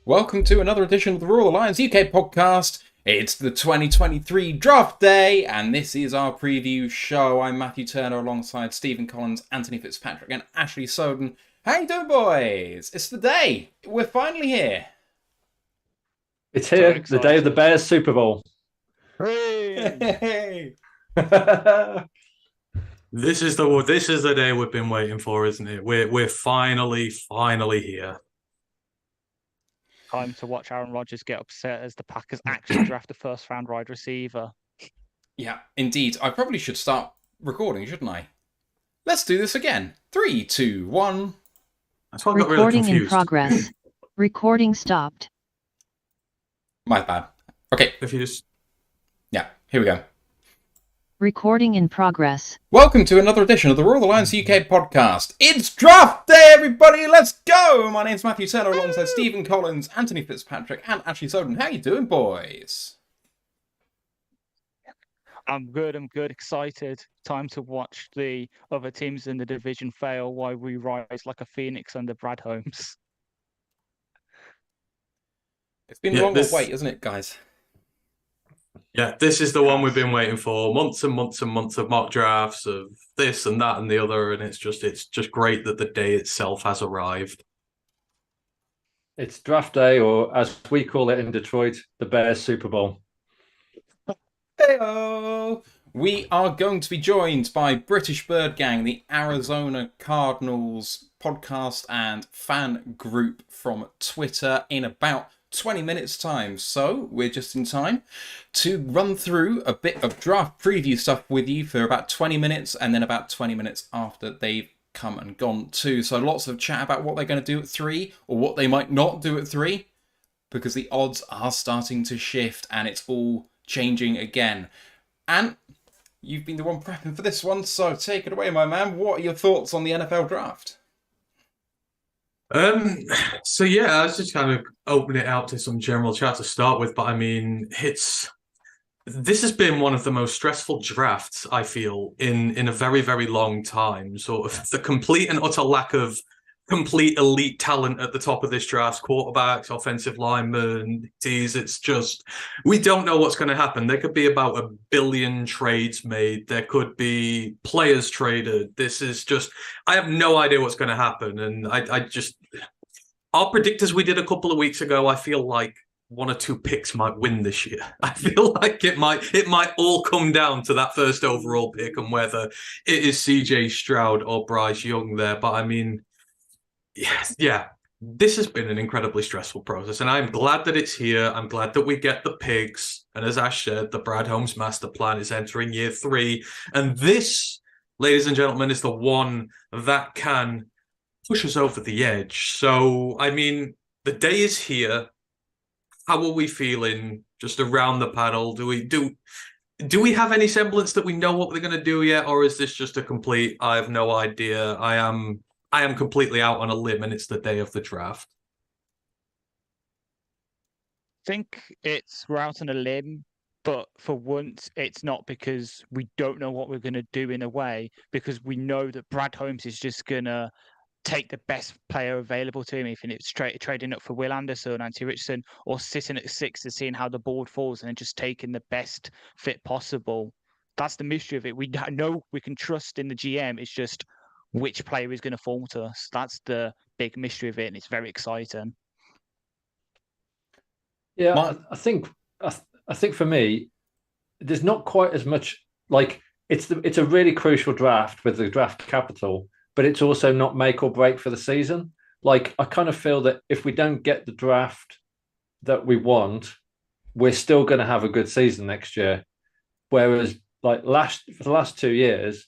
Welcome to another edition of the Royal Alliance UK podcast. It's the 2023 draft day, and this is our preview show. I'm Matthew Turner alongside Stephen Collins, Anthony Fitzpatrick, and Ashley Soden. How you doing, boys? It's the day. We're finally here. It's here, the day of the Bears Super Bowl. Hey! This is the day we've been waiting for, isn't it? We're finally here. Time to watch Aaron Rodgers get upset as the Packers actually draft a first-round wide receiver. Yeah, indeed. I probably should start recording, shouldn't I? Let's do this again. 3, 2, 1. That's why I got really Recording confused. in progress. Recording stopped. My bad. Okay. If you just... Yeah, here we go. Recording in progress. Welcome to another edition of the Royal Alliance UK podcast. It's draft day, everybody! Let's go! My name's Matthew Turner alongside Stephen Collins, Anthony Fitzpatrick, and Ashley Soden. How you doing, boys? I'm good, excited. Time to watch the other teams in the division fail while we rise like a phoenix under Brad Holmes. It's been a long wait, isn't it, guys? Yeah, this is the one we've been waiting for. Months and months and months of mock drafts of this and that and the other, and it's just great that the day itself has arrived. It's draft day, or as we call it in Detroit, the Bears Super Bowl. Heyo! We are going to be joined by British Birdgang, the Arizona Cardinals podcast and fan group from Twitter, in about 20 minutes time, so we're just in time to run through a bit of draft preview stuff with you for about 20 minutes and then about 20 minutes after they've come and gone too. So lots of chat about what they're going to do at 3 or what they might not do at 3, because the odds are starting to shift and it's all changing again. And you've been the one prepping for this one, so take it away, my man. What are your thoughts on the NFL draft? So yeah, I was just kind of opening it out to some general chat to start with, but I mean, this has been one of the most stressful drafts I feel in a very, very long time. Sort of the complete and utter lack of complete elite talent at the top of this draft, quarterbacks, offensive linemen, it's just, we don't know what's going to happen. There could be about 1 billion trades made. There could be players traded. This is just, I have no idea what's going to happen. And I just, our predictors we did a couple of weeks ago, I feel like 1 or 2 picks might win this year. I feel like it might all come down to that first overall pick and whether it is CJ Stroud or Bryce Young there. But I mean, yeah, this has been an incredibly stressful process, and I'm glad that it's here. I'm glad that we get the picks, and as Ash said, the Brad Holmes master plan is entering year 3, and this, ladies and gentlemen, is the one that can push us over the edge. So, I mean, the day is here. How are we feeling just around the panel? Do we have any semblance that we know what we're going to do yet, or is this just a complete, I have no idea, I am completely out on a limb and it's the day of the draft? I think we're out on a limb, but for once it's not because we don't know what we're going to do in a way, because we know that Brad Holmes is just going to take the best player available to him, even if it's trading up for Will Anderson, Anthony Richardson, or sitting at 6 and seeing how the board falls and just taking the best fit possible. That's the mystery of it. We know we can trust in the GM. It's just which player is going to fall to us. That's the big mystery of it, and it's very exciting. Yeah, I think for me, there's not quite as much, like, it's a really crucial draft with the draft capital, but it's also not make or break for the season. Like, I kind of feel that if we don't get the draft that we want, we're still going to have a good season next year. Whereas, like, for the last 2 years,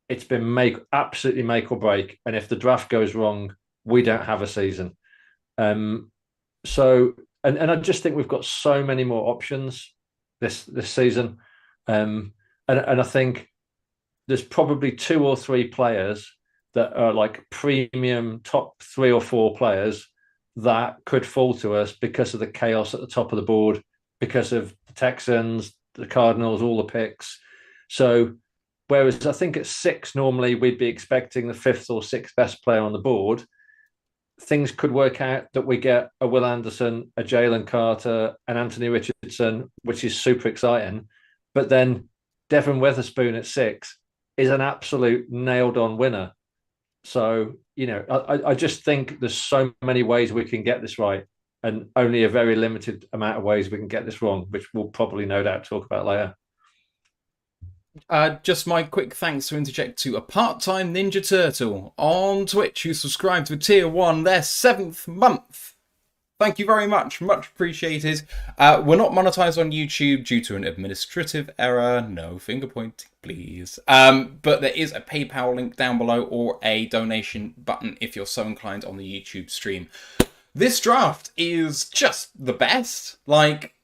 it's been absolutely make or break. And if the draft goes wrong, we don't have a season. So I just think we've got so many more options this season. And I think there's probably 2 or 3 players that are like premium top 3 or 4 players that could fall to us because of the chaos at the top of the board, because of the Texans, the Cardinals, all the picks. So whereas I think at 6, normally we'd be expecting the 5th or 6th best player on the board. things could work out that we get a Will Anderson, a Jalen Carter, an Anthony Richardson, which is super exciting. But then Devon Witherspoon at 6 is an absolute nailed-on winner. So, I just think there's so many ways we can get this right, and only a very limited amount of ways we can get this wrong, which we'll probably no doubt talk about later. Just my quick thanks to interject to a part-time Ninja Turtle on Twitch who subscribed to Tier 1 their 7th month. Thank you very much. Much appreciated. We're not monetized on YouTube due to an administrative error. No finger pointing, please. But there is a PayPal link down below or a donation button if you're so inclined on the YouTube stream. This draft is just the best. Like,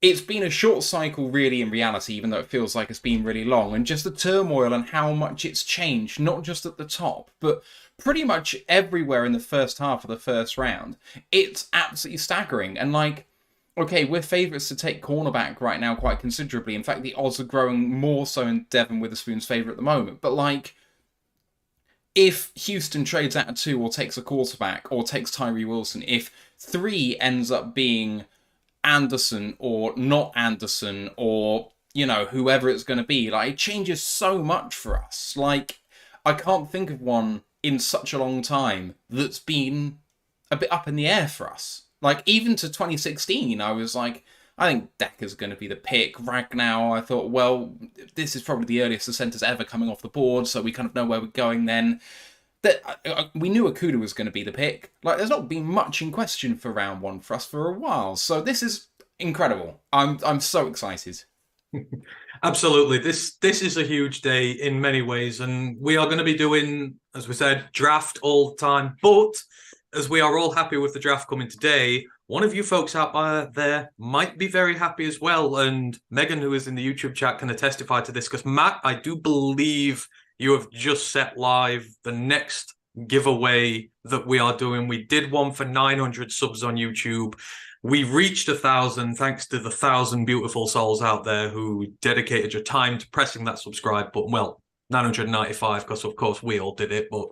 it's been a short cycle, really, in reality, even though it feels like it's been really long. And just the turmoil and how much it's changed, not just at the top, but pretty much everywhere in the first half of the first round. It's absolutely staggering. And, like, okay, we're favourites to take cornerback right now quite considerably. In fact, the odds are growing more so in Devon Witherspoon's favour at the moment. But, like, if Houston trades out of 2 or takes a quarterback or takes Tyree Wilson, if 3 ends up being Anderson or not Anderson or, whoever it's going to be, like, it changes so much for us. Like, I can't think of one in such a long time that's been a bit up in the air for us. Like, even to 2016, I was like, I think Decker's going to be the pick. Ragnow, I thought, well, this is probably the earliest the centre's ever coming off the board, so we kind of know where we're going then. We knew Okuda was going to be the pick. Like, there's not been much in question for round 1 for us for a while. So this is incredible. I'm so excited. Absolutely. This is a huge day in many ways. And we are going to be doing, as we said, draft all the time. But as we are all happy with the draft coming today, one of you folks out there might be very happy as well. And Megan, who is in the YouTube chat, can testify to this. Because Matt, I do believe you have just set live the next giveaway that we are doing. We did one for 900 subs on YouTube. We reached 1,000 thanks to the 1,000 beautiful souls out there who dedicated your time to pressing that subscribe button. Well, 995 because, of course, we all did it, but,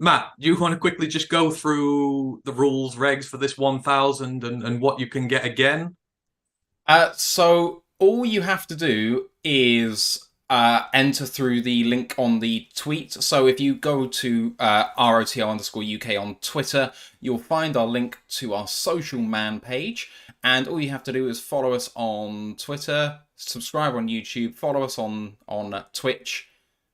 Matt, do you want to quickly just go through the rules, regs for this 1,000 and what you can get again? So all you have to do is enter through the link on the tweet. So if you go to ROTL_UK on Twitter, you'll find our link to our social man page. And all you have to do is follow us on Twitter, subscribe on YouTube, follow us on Twitch.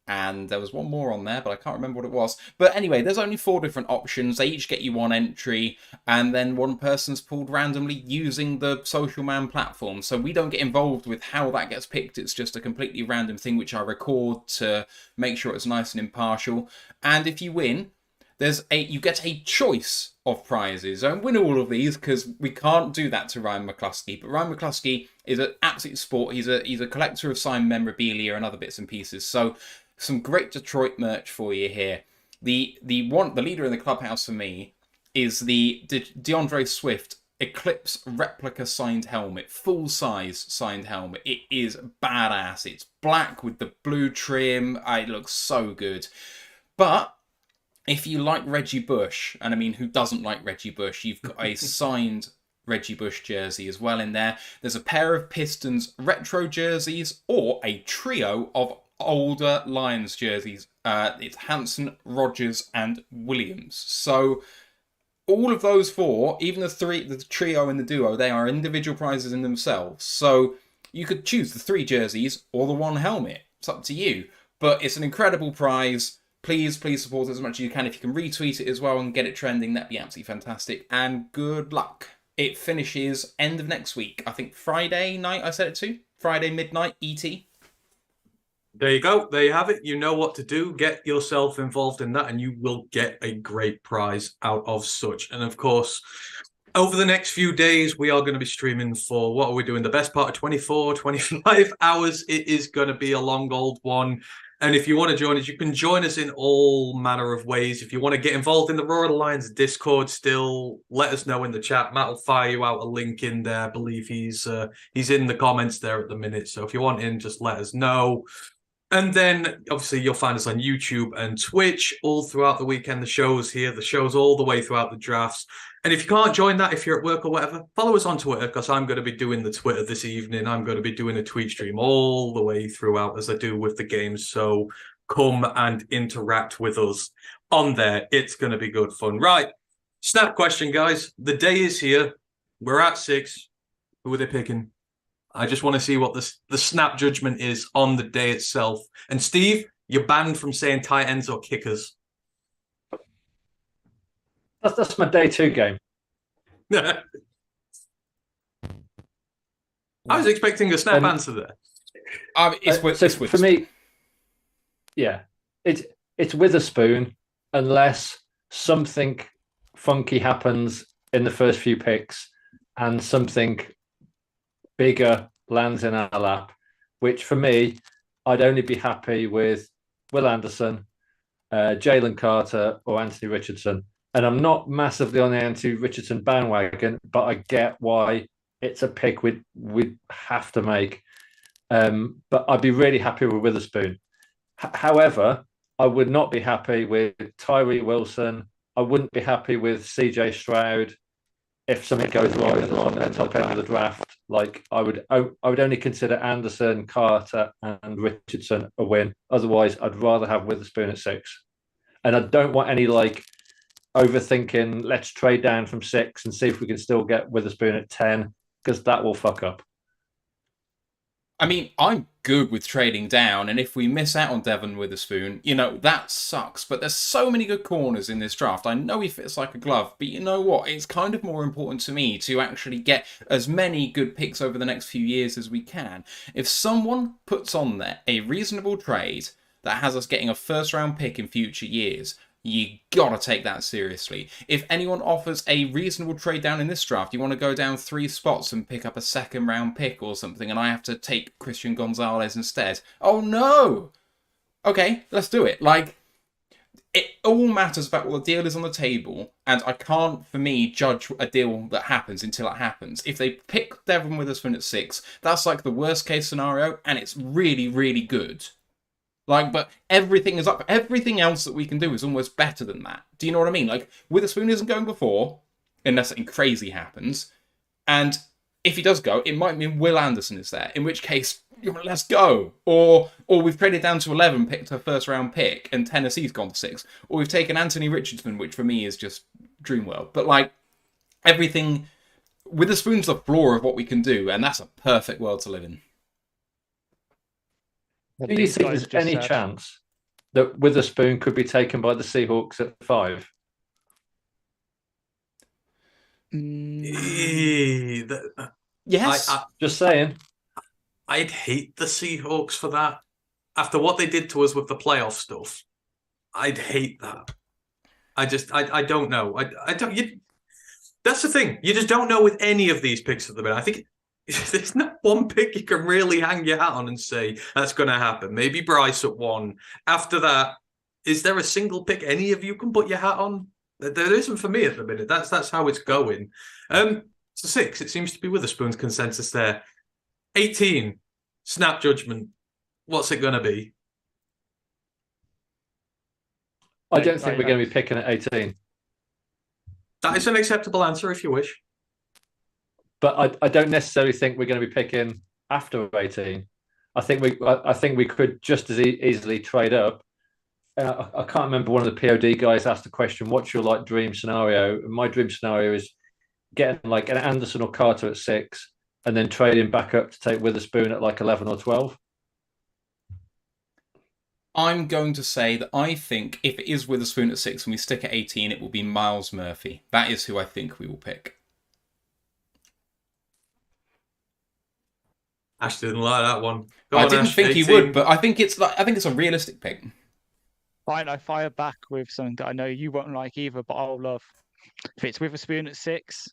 And there was one more on there, but I can't remember what it was. But anyway, there's only 4 different options. They each get you 1 entry, and then one person's pulled randomly using the Social Man platform. So we don't get involved with how that gets picked. It's just a completely random thing which I record to make sure it's nice and impartial. And if you win, you get a choice of prizes. I don't win all of these because we can't do that to Ryan McCluskey. But Ryan McCluskey is an absolute sport. He's a collector of signed memorabilia and other bits and pieces. So some great Detroit merch for you here. The leader in the clubhouse for me is the DeAndre Swift Eclipse replica signed helmet, full size signed helmet. It is badass. It's black with the blue trim. It looks so good. But if you like Reggie Bush, and I mean, who doesn't like Reggie Bush? You've got a signed Reggie Bush jersey as well in there. There's a pair of Pistons retro jerseys or a trio of older Lions jerseys. It's Hanson, Rogers, and Williams. So all of those 4, even the trio and the duo, they are individual prizes in themselves. So you could choose the 3 jerseys or the 1 helmet. It's up to you. But it's an incredible prize. Please support it as much as you can. If you can retweet it as well and get it trending, that'd be absolutely fantastic. And good luck. It finishes end of next week. I think Friday night I set it to. Friday midnight ET. There you go. There you have it. You know what to do. Get yourself involved in that and you will get a great prize out of such. And of course, over the next few days, we are going to be streaming for, what are we doing? The best part of 24, 25 hours. It is going to be a long old one. And if you want to join us, you can join us in all manner of ways. If you want to get involved in the Royal Alliance Discord still, let us know in the chat. Matt will fire you out a link in there. I believe he's in the comments there at the minute. So if you want in, just let us know. And then, obviously, you'll find us on YouTube and Twitch all throughout the weekend. The show's here, the show's all the way throughout the drafts. And if you can't join that, if you're at work or whatever, follow us on Twitter, because I'm going to be doing the Twitter this evening. I'm going to be doing a tweet stream all the way throughout, as I do with the games. So come and interact with us on there. It's going to be good fun. Right. Snap question, guys. The day is here. We're at 6. Who are they picking? I just want to see what the snap judgment is on the day itself. And Steve, you're banned from saying tight ends or kickers. That's my day 2 game. I was expecting a snap answer there. For me, yeah, it's Witherspoon unless something funky happens in the first few picks and something bigger lands in our lap, which for me, I'd only be happy with Will Anderson, Jalen Carter, or Anthony Richardson. And I'm not massively on the Anthony Richardson bandwagon, but I get why it's a pick we'd have to make. But I'd be really happy with Witherspoon. However, I would not be happy with Tyree Wilson. I wouldn't be happy with CJ Stroud. If something goes wrong at the top end of the draft, like I would only consider Anderson, Carter, and Richardson a win. Otherwise, I'd rather have Witherspoon at 6. And I don't want any like overthinking. Let's trade down from 6 and see if we can still get Witherspoon at 10, because that will fuck up. I mean, I'm good with trading down, and if we miss out on Devon Witherspoon, that sucks. But there's so many good corners in this draft. I know he fits like a glove, but you know what? It's kind of more important to me to actually get as many good picks over the next few years as we can. If someone puts on there a reasonable trade that has us getting a first-round pick in future years, you gotta take that seriously. If anyone offers a reasonable trade down in this draft, you want to go down 3 spots and pick up a second-round pick or something, and I have to take Christian Gonzalez instead. Oh no! Okay, let's do it. Like, it all matters about what the deal is on the table, and I can't, for me, judge a deal that happens until it happens. If they pick Devon Witherspoon at 6, that's like the worst-case scenario, and it's really, really good. Like, but everything is up. Everything else that we can do is almost better than that. Do you know what I mean? Like, Witherspoon isn't going before, unless something crazy happens. And if he does go, it might mean Will Anderson is there. In which case, let's go. Or we've traded down to 11, picked a first-round pick, and Tennessee's gone to 6. Or we've taken Anthony Richardson, which for me is just dream world. But, like, everything... Witherspoon's the floor of what we can do, and that's a perfect world to live in. Do you think there's any chance that Witherspoon could be taken by the Seahawks at 5? Yes. Just saying. I'd hate the Seahawks for that. After what they did to us with the playoff stuff, I'd hate that. I don't know. That's the thing. You just don't know with any of these picks at the minute. I think there's not one pick you can really hang your hat on and say that's going to happen. Maybe Bryce at 1. After that, is there a single pick any of you can put your hat on? There isn't for me at the minute. That's how it's going. So 6, it seems to be Witherspoon's consensus there. 18, snap judgment. What's it going to be? I don't think we're going to be picking at 18. That is an acceptable answer if you wish. But I don't necessarily think we're going to be picking after 18. I think we could just as easily trade up. I can't remember, one of the POD guys asked the question, what's your dream scenario? And my dream scenario is getting like an Anderson or Carter at 6 and then trading back up to take Witherspoon at 11 or 12. I'm going to say that I think if it is Witherspoon at 6 and we stick at 18, it will be Miles Murphy. That is who I think we will pick. Ash didn't like that one. I didn't think he would, but I think it's a realistic pick. Fine, I fire back with something that I know you won't like either, but I'll love. If it's Witherspoon at 6,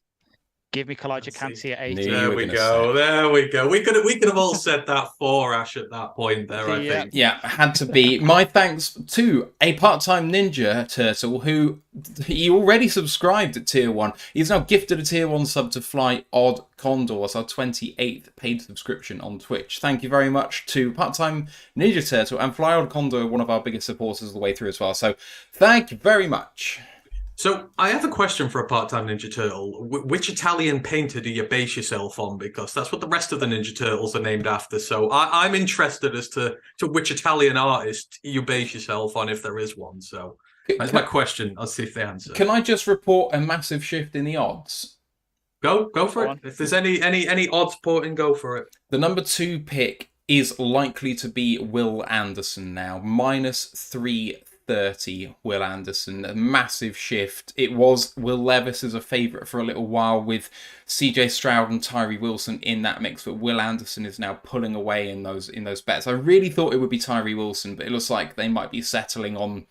Give me Kalijah Kancey at 18. Yeah. There we go. There we go. We could have all said that for Ash at that point there, I think. Yeah, had to be. My thanks to a part-time Ninja Turtle who he already subscribed at Tier 1. He's now gifted a Tier 1 sub to Fly Odd Condor. It's our 28th paid subscription on Twitch. Thank you very much to part-time Ninja Turtle and Fly Odd Condor, one of our biggest supporters all the way through as well. So thank you very much. So I have a question for a part-time Ninja Turtle. Which Italian painter do you base yourself on? Because that's what the rest of the Ninja Turtles are named after. So I'm interested as to which Italian artist you base yourself on, if there is one. So that's my question. I'll see if they answer. Can I just report a massive shift in the odds? Go for it. If there's any odds porting, go for it. The number 2 pick is likely to be Will Anderson now. -330 Will Anderson. A massive shift. It was Will Levis as a favourite for a little while with CJ Stroud and Tyree Wilson in that mix, but Will Anderson is now pulling away in those bets. I really thought it would be Tyree Wilson, but it looks like they might be settling on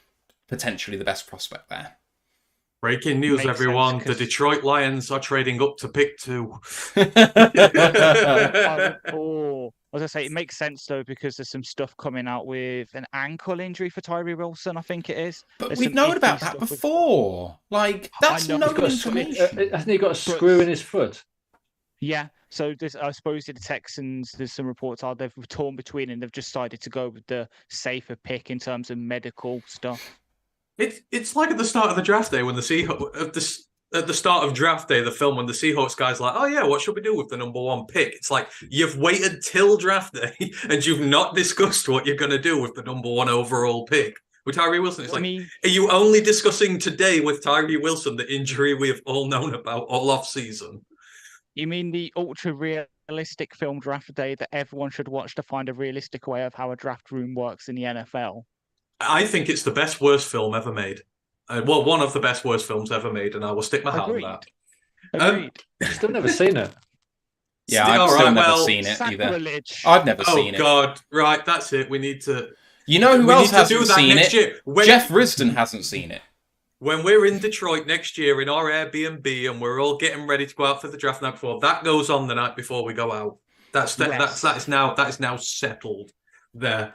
potentially the best prospect there. Breaking news, everyone. The Detroit Lions are trading up to pick 2. I was going to say, it makes sense, though, because there's some stuff coming out with an ankle injury for Tyree Wilson, I think it is. But we've known about that before. Like, that's no information. Hasn't he got a screw in his foot? Yeah. So I suppose the Texans, there's some reports out they've torn between and they've just decided to go with the safer pick in terms of medical stuff. It's like at the start of the draft day when the Seahawks... At the start of draft day, the film, when the Seahawks guy's like, oh yeah, what should we do with the number 1 pick? It's like, you've waited till draft day and you've not discussed what you're going to do with the number 1 overall pick. With Tyree Wilson, it's are you only discussing today with Tyree Wilson the injury we have all known about all off-season? You mean the ultra-realistic film draft day that everyone should watch to find a realistic way of how a draft room works in the NFL? I think it's the best, worst film ever made. Well, one of the best, worst films ever made, and I will stick my hat on that. Agreed. Still never seen it. Yeah, I've still never seen it either. I've never seen it. Oh, God. Right, that's it. We need to... You know who else hasn't seen it? Jeff Risdon hasn't seen it. When we're in Detroit next year in our Airbnb and we're all getting ready to go out for the draft night before, that goes on the night before we go out. That is now settled there.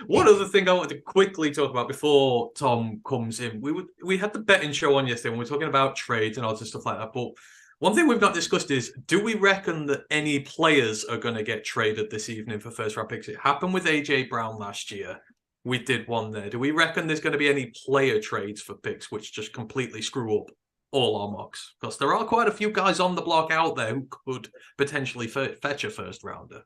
One other thing I wanted to quickly talk about before Tom comes in, we had the betting show on yesterday when we were talking about trades and all this stuff like that, but one thing we've not discussed is, do we reckon that any players are going to get traded this evening for first round picks? It happened with AJ Brown last year. We did one there. Do we reckon there's going to be any player trades for picks which just completely screw up all our mocks? Because there are quite a few guys on the block out there who could potentially fetch a first rounder.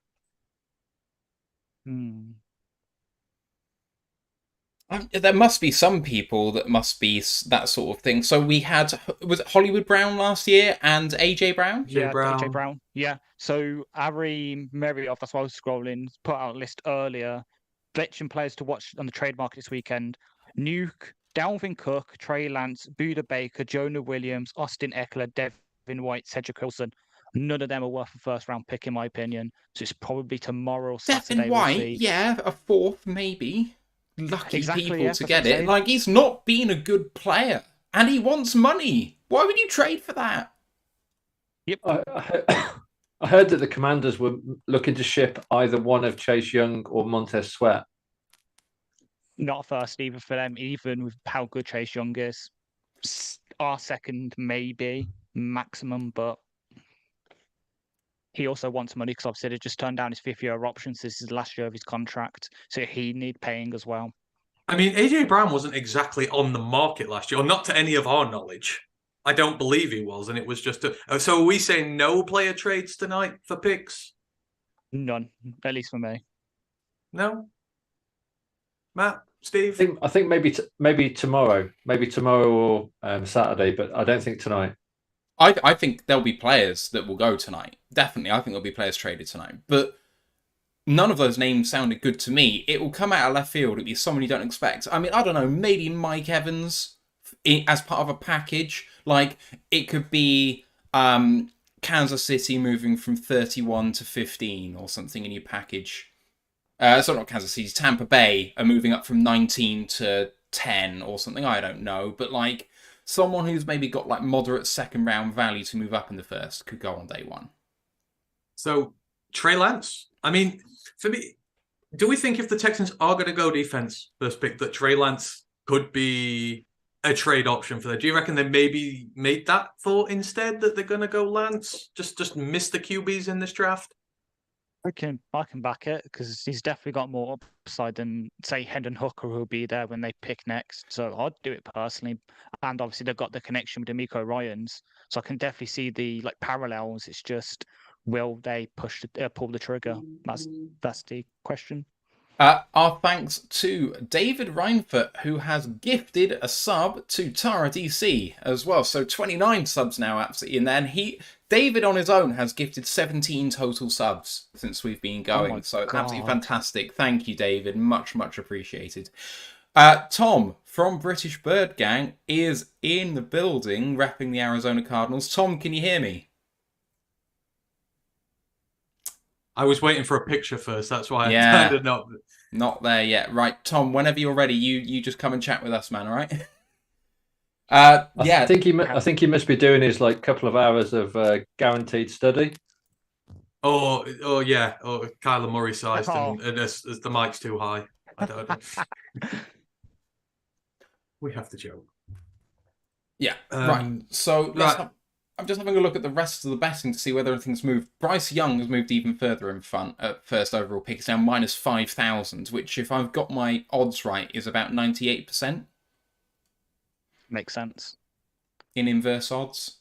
There must be some people that must be that sort of thing. So we had, was it Hollywood Brown last year and AJ Brown? AJ Brown. Yeah. So Ari Merrioff, that's why I was scrolling, put out a list earlier. Veteran players to watch on the trade market this weekend: Nuke, Dalvin Cook, Trey Lance, Buda Baker, Jonah Williams, Austin Eckler, Devin White, Cedric Wilson. None of them are worth a first round pick, in my opinion. So it's probably tomorrow or Saturday. Devin White, yeah, a 4th maybe. Lucky people to get it. Like, he's not been a good player. And he wants money. Why would you trade for that? Yep. I heard that the Commanders were looking to ship either one of Chase Young or Montez Sweat. Not a first either for them, even with how good Chase Young is. Our second, maybe, maximum, but he also wants money because obviously they just turned down his 5th-year option. So this is the last year of his contract. So he need paying as well. I mean, AJ Brown wasn't exactly on the market last year, or not to any of our knowledge. I don't believe he was, and it was just so are we saying no player trades tonight for picks? None, at least for me. No? Matt? Steve? I think maybe tomorrow. Maybe tomorrow or Saturday, but I don't think tonight. I think there'll be players that will go tonight. Definitely, I think there'll be players traded tonight. But none of those names sounded good to me. It will come out of left field. It'll be someone you don't expect. I mean, I don't know, maybe Mike Evans as part of a package. Like, it could be Kansas City moving from 31 to 15 or something in your package. So not Kansas City, Tampa Bay are moving up from 19 to 10 or something. I don't know. But, like, someone who's maybe got like moderate second round value to move up in the first could go on day one? So Trey Lance. I mean, for me, do we think if the Texans are going to go defense first pick that Trey Lance could be a trade option for them? Do you reckon they maybe made that thought instead that they're going to go Lance? Just miss the QBs in this draft? I can back it because he's definitely got more upside than, say, Hendon Hooker, who'll be there when they pick next. So I'd do it personally. And obviously they've got the connection with D'Amico Ryans, so I can definitely see the parallels. It's just, will they pull the trigger? That's the question. Our thanks to David Reinfurt, who has gifted a sub to Tara DC as well. So 29 subs now, absolutely. And then David on his own has gifted 17 total subs since we've been going. So it's absolutely fantastic. Thank you, David. Much, much appreciated. Tom from British Birdgang is in the building, repping the Arizona Cardinals. Tom, can you hear me? I was waiting for a picture first. That's why Yeah. I kind of Not there yet. Right, Tom, whenever you're ready, you just come and chat with us, man, all right? I think he must be doing his couple of hours of guaranteed study. Oh yeah. Or Kyler Murray sized and as the mic's too high. I don't know. We have to joke. Yeah, right. So I'm just having a look at the rest of the betting to see whether anything's moved. Bryce Young has moved even further in front at first overall pick. It's down minus 5,000, which, if I've got my odds right, is about 98%. Makes sense. In inverse odds.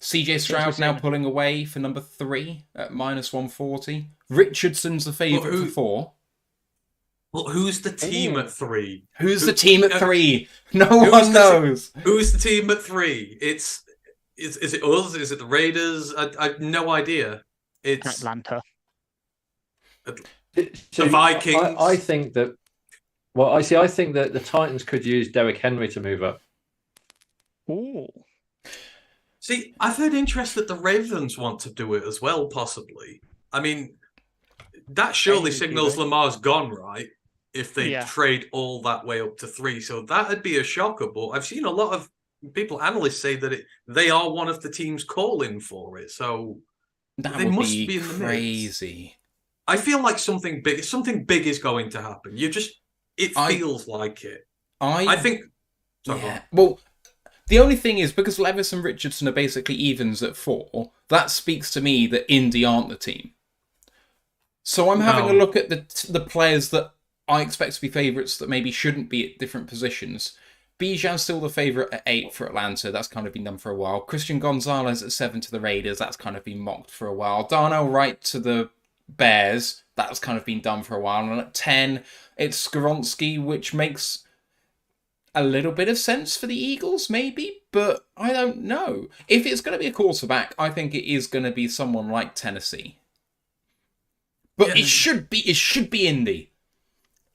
CJ Stroud now pulling away for number 3 at minus 140. Richardson's the favourite for 4. Well, who's the team at 3? Who's the team at 3? No one knows. Who's the team at 3? Is it us? Is it the Raiders? I have no idea. It's Atlanta. The Vikings. I think that. Well, I think that the Titans could use Derrick Henry to move up. Ooh. See, I've heard interest that the Ravens want to do it as well, possibly. I mean, that surely signals Lamar's gone, right? If they trade all that way up to 3. So that'd be a shocker. But I've seen a lot of analysts say that they are one of the teams calling for it. So they must be in the crazy mix. I feel like something big is going to happen. It feels like it. I think. Yeah. Well, the only thing is, because Levis and Richardson are basically evens at 4, that speaks to me that Indy aren't the team. So I'm having a look at the players that I expect to be favourites that maybe shouldn't be at different positions. Bijan's still the favourite at 8 for Atlanta. That's kind of been done for a while. Christian Gonzalez at 7 to the Raiders. That's kind of been mocked for a while. Darnell Wright to the Bears. That's kind of been done for a while. And at 10, it's Skoronski, which makes a little bit of sense for the Eagles, maybe. But I don't know. If it's going to be a quarterback, I think it is going to be someone like Tennessee. But it should be Indy.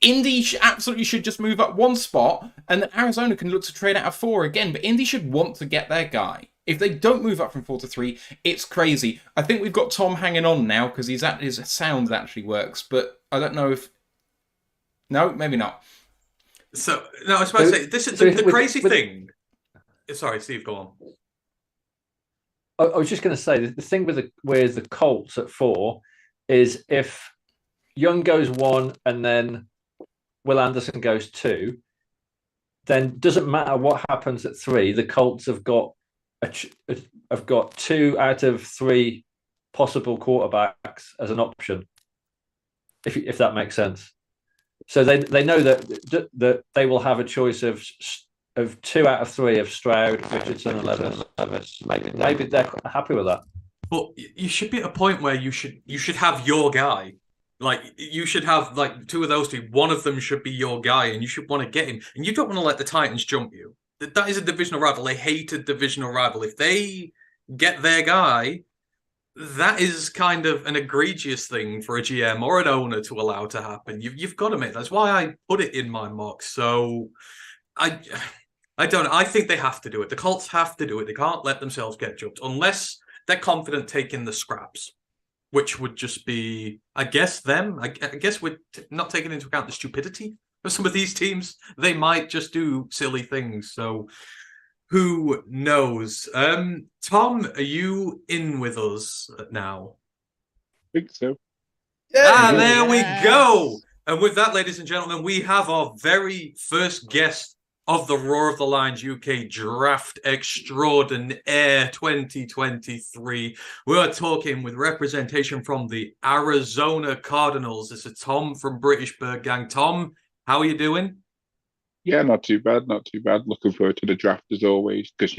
Indy absolutely should just move up 1 spot, and then Arizona can look to trade out of 4 again. But Indy should want to get their guy. If they don't move up from 4 to 3, it's crazy. I think we've got Tom hanging on now because his sound actually works, but I don't know if. No, maybe not. So no, I was supposed to say this is the crazy thing. Sorry, Steve, go on. I was just going to say the thing with the Colts at 4 is if Young goes 1 and then Will Anderson goes 2, then doesn't matter what happens at 3. The Colts have got 2 out of 3 possible quarterbacks as an option, if that makes sense. So they know that they will have a choice of 2 out of 3 of Stroud, Richardson, and Levis. Maybe they're happy with that. But you should be at a point where you should have your guy. Like, you should have 2 of those 2. One of them should be your guy, and you should want to get him. And you don't want to let the Titans jump you. That is a divisional rival. They hate a divisional rival. If they get their guy, that is kind of an egregious thing for a GM or an owner to allow to happen. You've got to make. That's why I put it in my mock. So I don't know. I think they have to do it. The Colts have to do it. They can't let themselves get jumped unless they're confident taking the scraps, which would just be, I guess, them. I guess we're not taking into account the stupidity of some of these teams. They might just do silly things. So Who knows? Tom, are you in with us now? I think so. There we go. Yes. And with that, ladies and gentlemen, we have our very first guest of the Roar of the Lions UK Draft Extraordinaire 2023. We are talking with representation from the Arizona Cardinals. This is Tom from British Birdgang. Tom, how are you doing? Yeah, not too bad, not too bad. Looking forward to the draft as always, because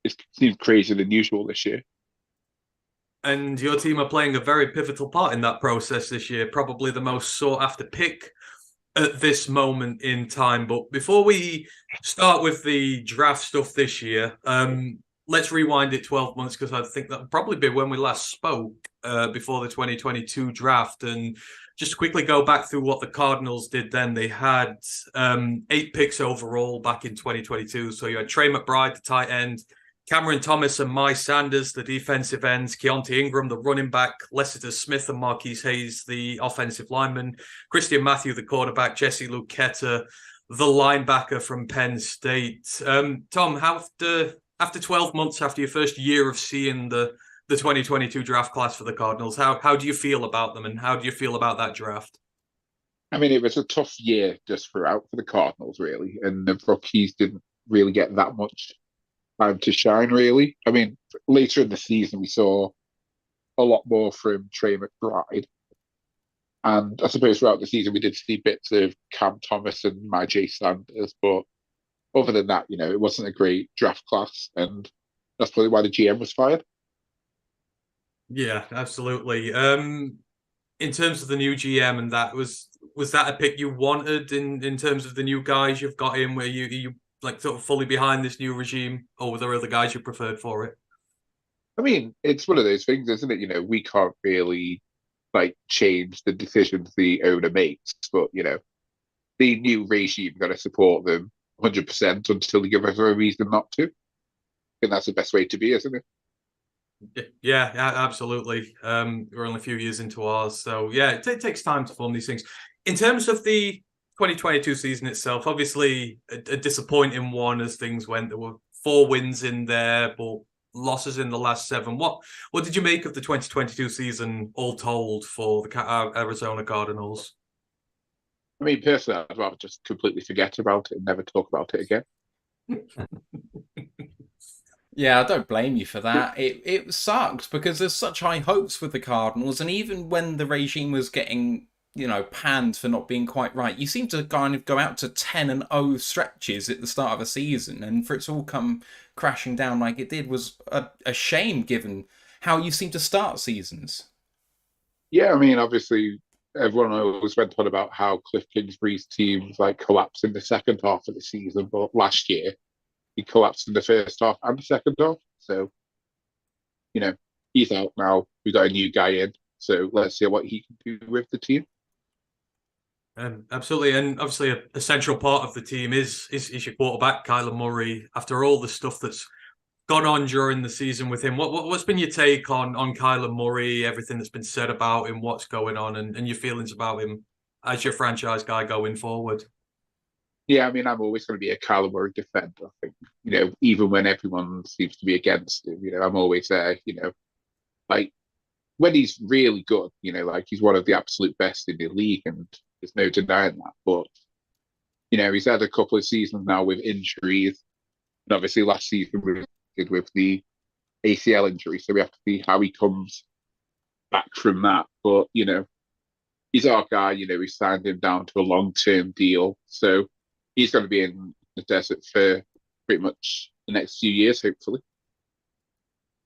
it seems crazier than usual this year. And your team are playing a very pivotal part in that process this year, probably the most sought after pick at this moment in time. But before we start with the draft stuff this year, let's rewind it 12 months, because I think that'll probably be when we last spoke before the 2022 draft. And just quickly go back through what the Cardinals did then. They had 8 picks overall back in 2022. So you had Trey McBride, the tight end, Cameron Thomas and Mai Sanders, the defensive ends, Keontae Ingram, the running back, Lessiter Smith and Marquise Hayes, the offensive lineman, Christian Matthew, the quarterback, Jesse Luketa, the linebacker from Penn State. Tom, after 12 months, after your first year of seeing the 2022 draft class for the Cardinals, how do you feel about them, and how do you feel about that draft? I mean, it was a tough year just throughout for the Cardinals, really, and the rookies didn't really get that much time to shine, really. I mean, later in the season, we saw a lot more from Trey McBride. And I suppose throughout the season, we did see bits of Cam Thomas and J. Sanders. But other than that, it wasn't a great draft class. And that's probably why the GM was fired. Yeah, absolutely. In terms of the new GM, and that was that a pick you wanted in terms of the new guys you've got in, where you like sort of fully behind this new regime, or were there other guys you preferred for it? I mean, it's one of those things, isn't it? We can't really change the decisions the owner makes, but the new regime got to support them 100% until they give us a reason not to. And that's the best way to be, isn't it? Yeah, absolutely. We're only a few years into ours, so yeah, it takes time to form these things. In terms of the 2022 season itself, obviously a disappointing one as things went. There were 4 wins in there, but losses in the last 7. What did you make of the 2022 season, all told, for the Arizona Cardinals? I mean, personally, I'd rather just completely forget about it and never talk about it again. Yeah, I don't blame you for that. It sucked because there's such high hopes with the Cardinals, and even when the regime was getting, panned for not being quite right, you seem to kind of go out to 10-0 stretches at the start of a season, and for it to all come crashing down like it did was a shame given how you seem to start seasons. Yeah, I mean, obviously, everyone always went on about how Cliff Kingsbury's team collapsed in the second half of the season, but last year he collapsed in the first half and the second half. So, he's out now. We got a new guy in, so let's see what he can do with the team. Absolutely, and obviously a central part of the team is your quarterback, Kyler Murray. After all the stuff that's gone on during the season with him, what's been your take on Kyler Murray, everything that's been said about him, what's going on, and your feelings about him as your franchise guy going forward? Yeah, I mean, I'm always going to be a Kyler Murray defender. I think, even when everyone seems to be against him, I'm always there, when he's really good, he's one of the absolute best in the league, and there's no denying that. But, he's had a couple of seasons now with injuries. And obviously last season we did with the ACL injury, so we have to see how he comes back from that. But, he's our guy, we signed him down to a long-term deal. So he's going to be in the desert for pretty much the next few years, hopefully.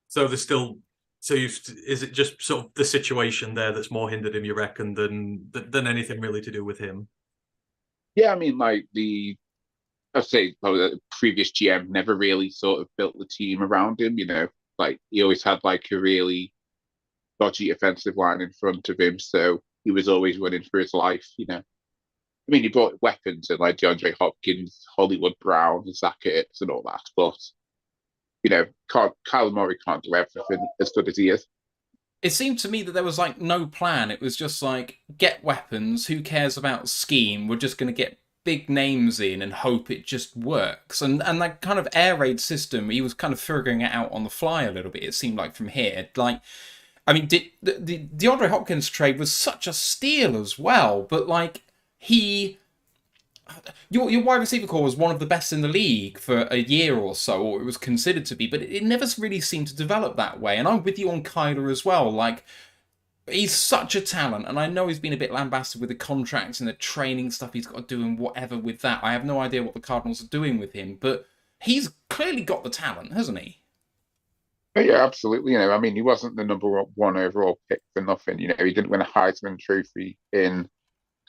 So there's still... So is it just sort of the situation there that's more hindered him, you reckon, than anything really to do with him? Yeah, I mean, I'd say the previous GM never really sort of built the team around him, he always had a really dodgy offensive line in front of him, so he was always running for his life, I mean, he brought weapons in DeAndre Hopkins, Hollywood Brown, Zach Ertz, and all that, but Kyler Murray can't do everything as good as he is. It seemed to me that there was no plan. It was just get weapons. Who cares about scheme? We're just going to get big names in and hope it just works. And that kind of air raid system, he was kind of figuring it out on the fly a little bit, it seemed like, from here. Like, I mean, the DeAndre Hopkins trade was such a steal as well, but like your wide receiver core was one of the best in the league for a year or so, or it was considered to be, but it never really seemed to develop that way. And I'm with you on Kyler as well. Like, he's such a talent, and I know he's been a bit lambasted with the contracts and the training stuff he's got to do and whatever with that. I have no idea what the Cardinals are doing with him, but he's clearly got the talent, hasn't he? Yeah, absolutely. I mean, he wasn't the number one overall pick for nothing. He didn't win a Heisman Trophy in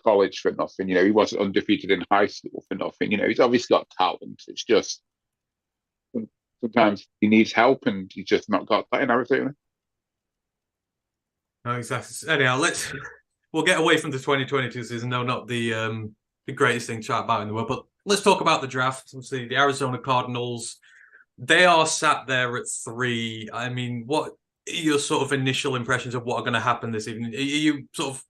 college for nothing. He wasn't undefeated in high school for nothing. He's obviously got talent. It's just sometimes he needs help, and he's just not got that in Arizona. No, exactly. Anyhow, we'll get away from the 2022 season. No, not the greatest thing to chat about in the world, but let's talk about the draft. Obviously, the Arizona Cardinals, they are sat there at 3. I mean, what are your sort of initial impressions of what are going to happen this evening? Are you sort of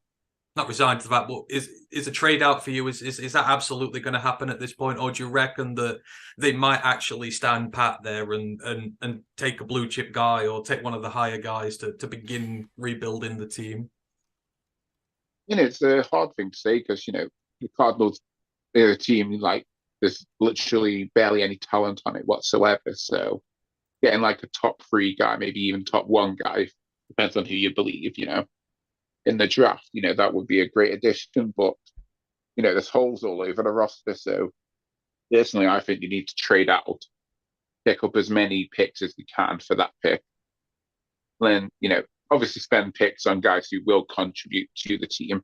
not resigned to that, but is a trade out for you? Is that absolutely going to happen at this point, or do you reckon that they might actually stand pat there and take a blue chip guy or take one of the higher guys to begin rebuilding the team? It's a hard thing to say because the Cardinals, they're a team like there's literally barely any talent on it whatsoever. So getting like a top 3 guy, maybe even top 1 guy, depends on who you believe, in the draft, that would be a great addition. But, there's holes all over the roster. So personally, I think you need to trade out, pick up as many picks as you can for that pick. Then, obviously spend picks on guys who will contribute to the team,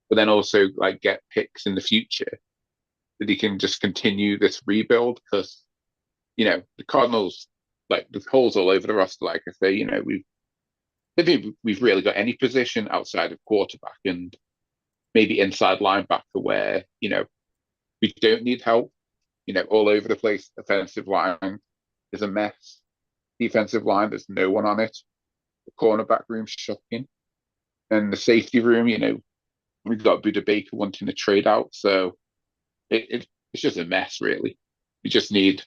but then also like get picks in the future that he can just continue this rebuild. Because, the Cardinals, like, there's holes all over the roster. Like I say, we've really got any position outside of quarterback and maybe inside linebacker where, we don't need help, all over the place. Offensive line is a mess. Defensive line, there's no one on it. The cornerback room's shocking. And the safety room, we've got Buda Baker wanting to trade out. So it's just a mess, really. We just need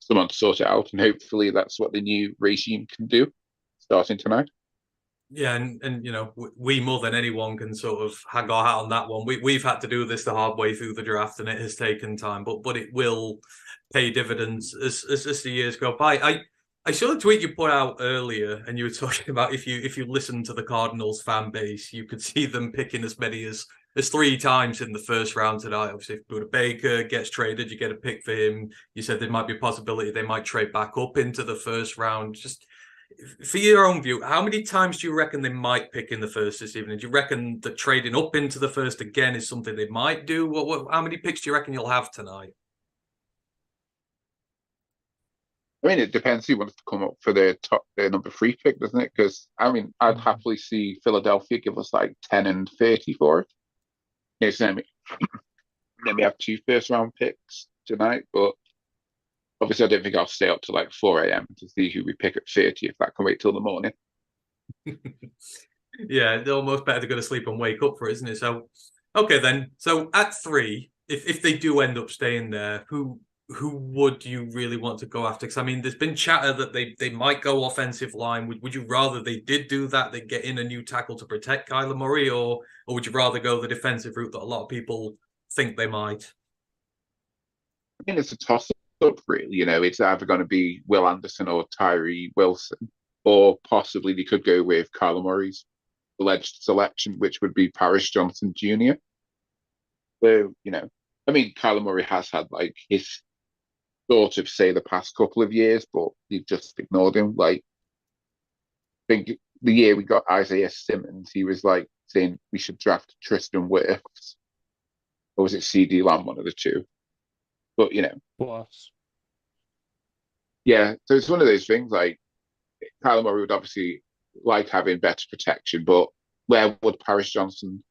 someone to sort it out. And hopefully that's what the new regime can do starting tonight. Yeah, and we more than anyone can sort of hang our hat on that one. We've had to do this the hard way through the draft, and it has taken time, but it will pay dividends as the years go by. I saw the tweet you put out earlier, and you were talking about if you listen to the Cardinals fan base, you could see them picking as many as 3 times in the first round tonight. Obviously, if Buda Baker gets traded, you get a pick for him. You said there might be a possibility they might trade back up into the first round. Just for your own view, how many times do you reckon they might pick in the first this evening? Do you reckon that trading up into the first again is something they might do? How many picks do you reckon you'll have tonight? I mean, it depends who wants to come up for their number 3 pick, doesn't it? Because, I mean, I'd happily see Philadelphia give us like 10 and 30 for it. So then we have 2 first-round picks tonight, but obviously, I don't think I'll stay up to like 4 a.m. to see who we pick at 30 if that can wait till the morning. Yeah, it's almost better to go to sleep and wake up for it, isn't it? So, okay then. So at 3, if they do end up staying there, who would you really want to go after? Because I mean, there's been chatter that they might go offensive line. Would you rather they did do that, they get in a new tackle to protect Kyler Murray, or would you rather go the defensive route that a lot of people think they might? I mean, it's a toss up, really. It's either going to be Will Anderson or Tyree Wilson, or possibly they could go with Kyler Murray's alleged selection, which would be Paris Johnson Jr. So, I mean, Kyler Murray has had like his sort of say the past couple of years, but they've just ignored him. Like, I think the year we got Isaiah Simmons, he was like saying we should draft Tristan Wirfs, or was it CD Lamb, one of the two? But Was. Yeah, so it's one of those things. Like, Kyler Murray would obviously like having better protection, but where would Paris Johnson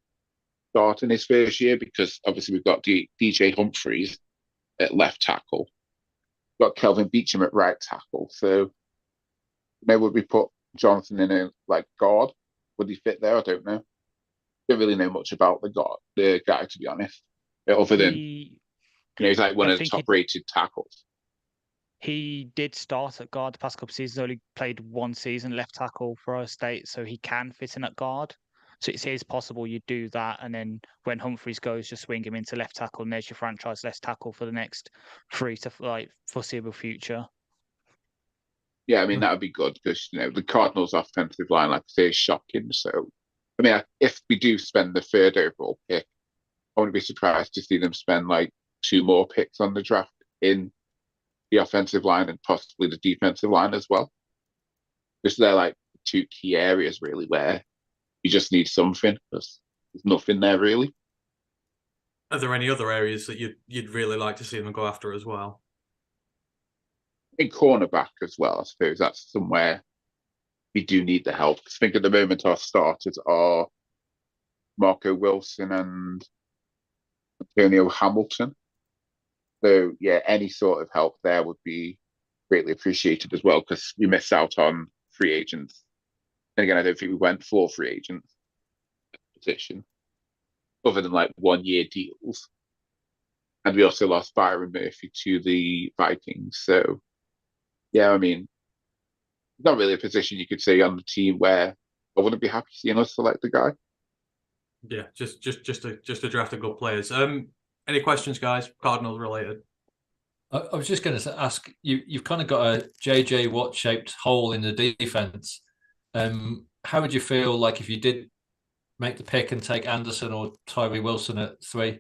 start in his first year? Because obviously we've got DJ Humphries at left tackle, got Kelvin Beachum at right tackle. So, would we put Johnson in a like guard? Would he fit there? I don't know. Don't really know much about the guy, to be honest. Other than, He, he's like one I of the think top-rated tackles. he did start at guard the past couple of seasons. Only played one season left tackle for our state, so he can fit in at guard. So it is possible you do that, and then when Humphreys goes, just swing him into left tackle, and there's your franchise left tackle for the next 3 to foreseeable future. Yeah, I mean, that would be good because, the Cardinals' offensive line, like I say, is shocking. So, I mean, if we do spend the third overall pick, I wouldn't be surprised to see them spend like 2 more picks on the draft in the offensive line and possibly the defensive line as well. Because they're like 2 key areas really where you just need something because there's nothing there really. Are there any other areas that you'd really like to see them go after as well? In cornerback as well, I suppose that's somewhere we do need the help. Because I think at the moment our starters are Marco Wilson and Antonio Hamilton. So yeah, any sort of help there would be greatly appreciated as well because we missed out on free agents. And again, I don't think we went for free agents position, other than like 1-year deals. And we also lost Byron Murphy to the Vikings. So yeah, I mean, not really a position you could say on the team where I wouldn't be happy seeing us select the guy. Yeah, just to draft a good players. Any questions, guys? Cardinals related. I was just going to ask you. You've kind of got a JJ Watt shaped hole in the defense. How would you feel like if you did make the pick and take Anderson or Tyree Wilson at 3? And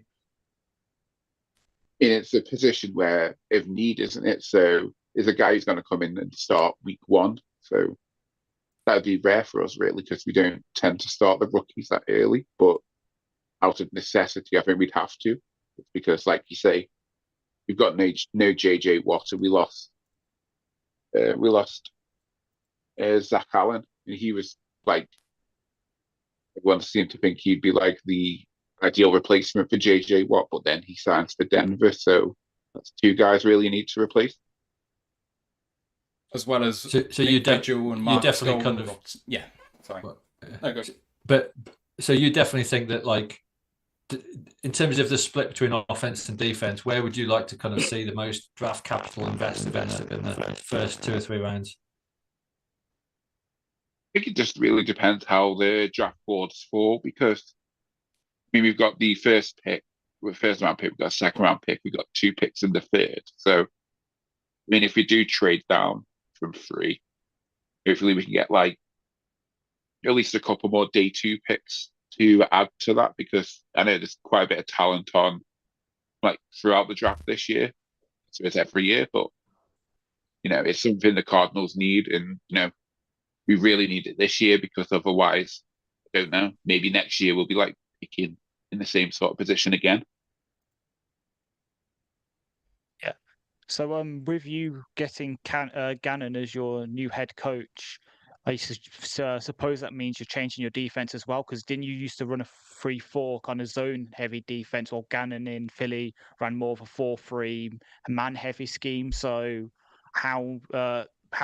it's a position where if need, isn't it? So is a guy who's going to come in and start week 1. So that'd be rare for us really because we don't tend to start the rookies that early. But out of necessity, I think we'd have to. It's because, like you say, we've got no JJ Watt, and we lost Zach Allen, and he was like everyone seemed to think he'd be like the ideal replacement for JJ Watt, but then he signs for Denver, so that's 2 guys really you need to replace. As well as so you Vigil and Mark definitely Skull kind of yeah. Sorry. No, go. But so you definitely think that like in terms of the split between offense and defense, where would you like to kind of see the most draft capital invested in the first 2 or 3 rounds? I think it just really depends how the draft boards fall because I mean we've got the first pick, with first round pick, we've got a second round pick, we've got 2 picks in the third. So I mean if we do trade down from 3, hopefully we can get like at least a couple more day 2 picks to add to that because I know there's quite a bit of talent on like throughout the draft this year. So it's every year, but it's something the Cardinals need, and we really need it this year because otherwise, I don't know, maybe next year we'll be like picking in the same sort of position again. Yeah. So with you getting Gannon as your new head coach, I suppose that means you're changing your defense as well, because didn't you used to run a 3-4 kind of zone-heavy defense, while Gannon in Philly ran more of a 4-3 man-heavy scheme? So how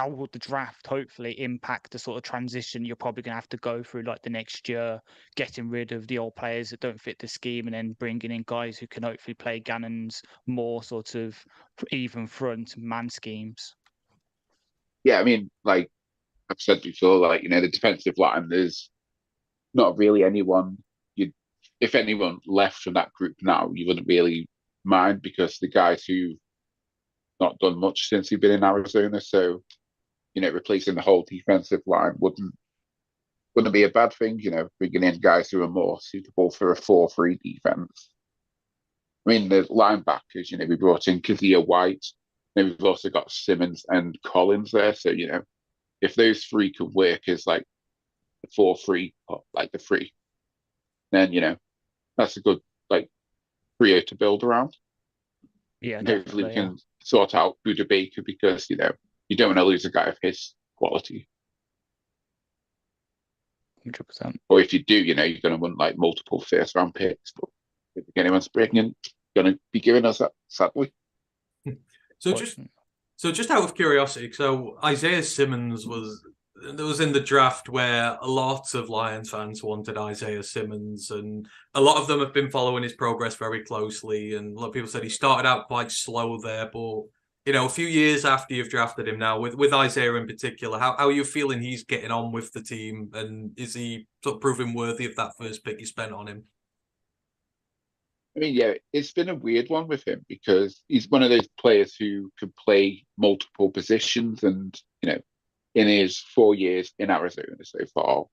would the draft hopefully impact the sort of transition you're probably going to have to go through like the next year, getting rid of the old players that don't fit the scheme and then bringing in guys who can hopefully play Gannon's more sort of even front man schemes? Yeah, I mean, like I've said before, like the defensive line, there's not really anyone if anyone left from that group now, you wouldn't really mind because the guys who've not done much since he's been in Arizona, so replacing the whole defensive line wouldn't be a bad thing. Bringing in guys who are more suitable for a 4-3 defense. I mean, the linebackers, we brought in Kazia White, and we've also got Simmons and Collins there, so if those 3 could work as like the 4-3 or like the 3, then that's a good like trio to build around. Yeah, and hopefully we can sort out Buda Baker because you don't want to lose a guy of his quality. 100%. Or if you do, you're going to want like multiple first round picks, but if anyone's breaking, going to be giving us that, sadly. So just out of curiosity, so Isaiah Simmons was there was in the draft where a lot of Lions fans wanted Isaiah Simmons, and a lot of them have been following his progress very closely. And a lot of people said he started out quite slow there, but a few years after you've drafted him now, with Isaiah in particular, how are you feeling he's getting on with the team, and is he sort of proving worthy of that first pick you spent on him? I mean, yeah, it's been a weird one with him because he's one of those players who can play multiple positions. And, in his 4 years in Arizona so far,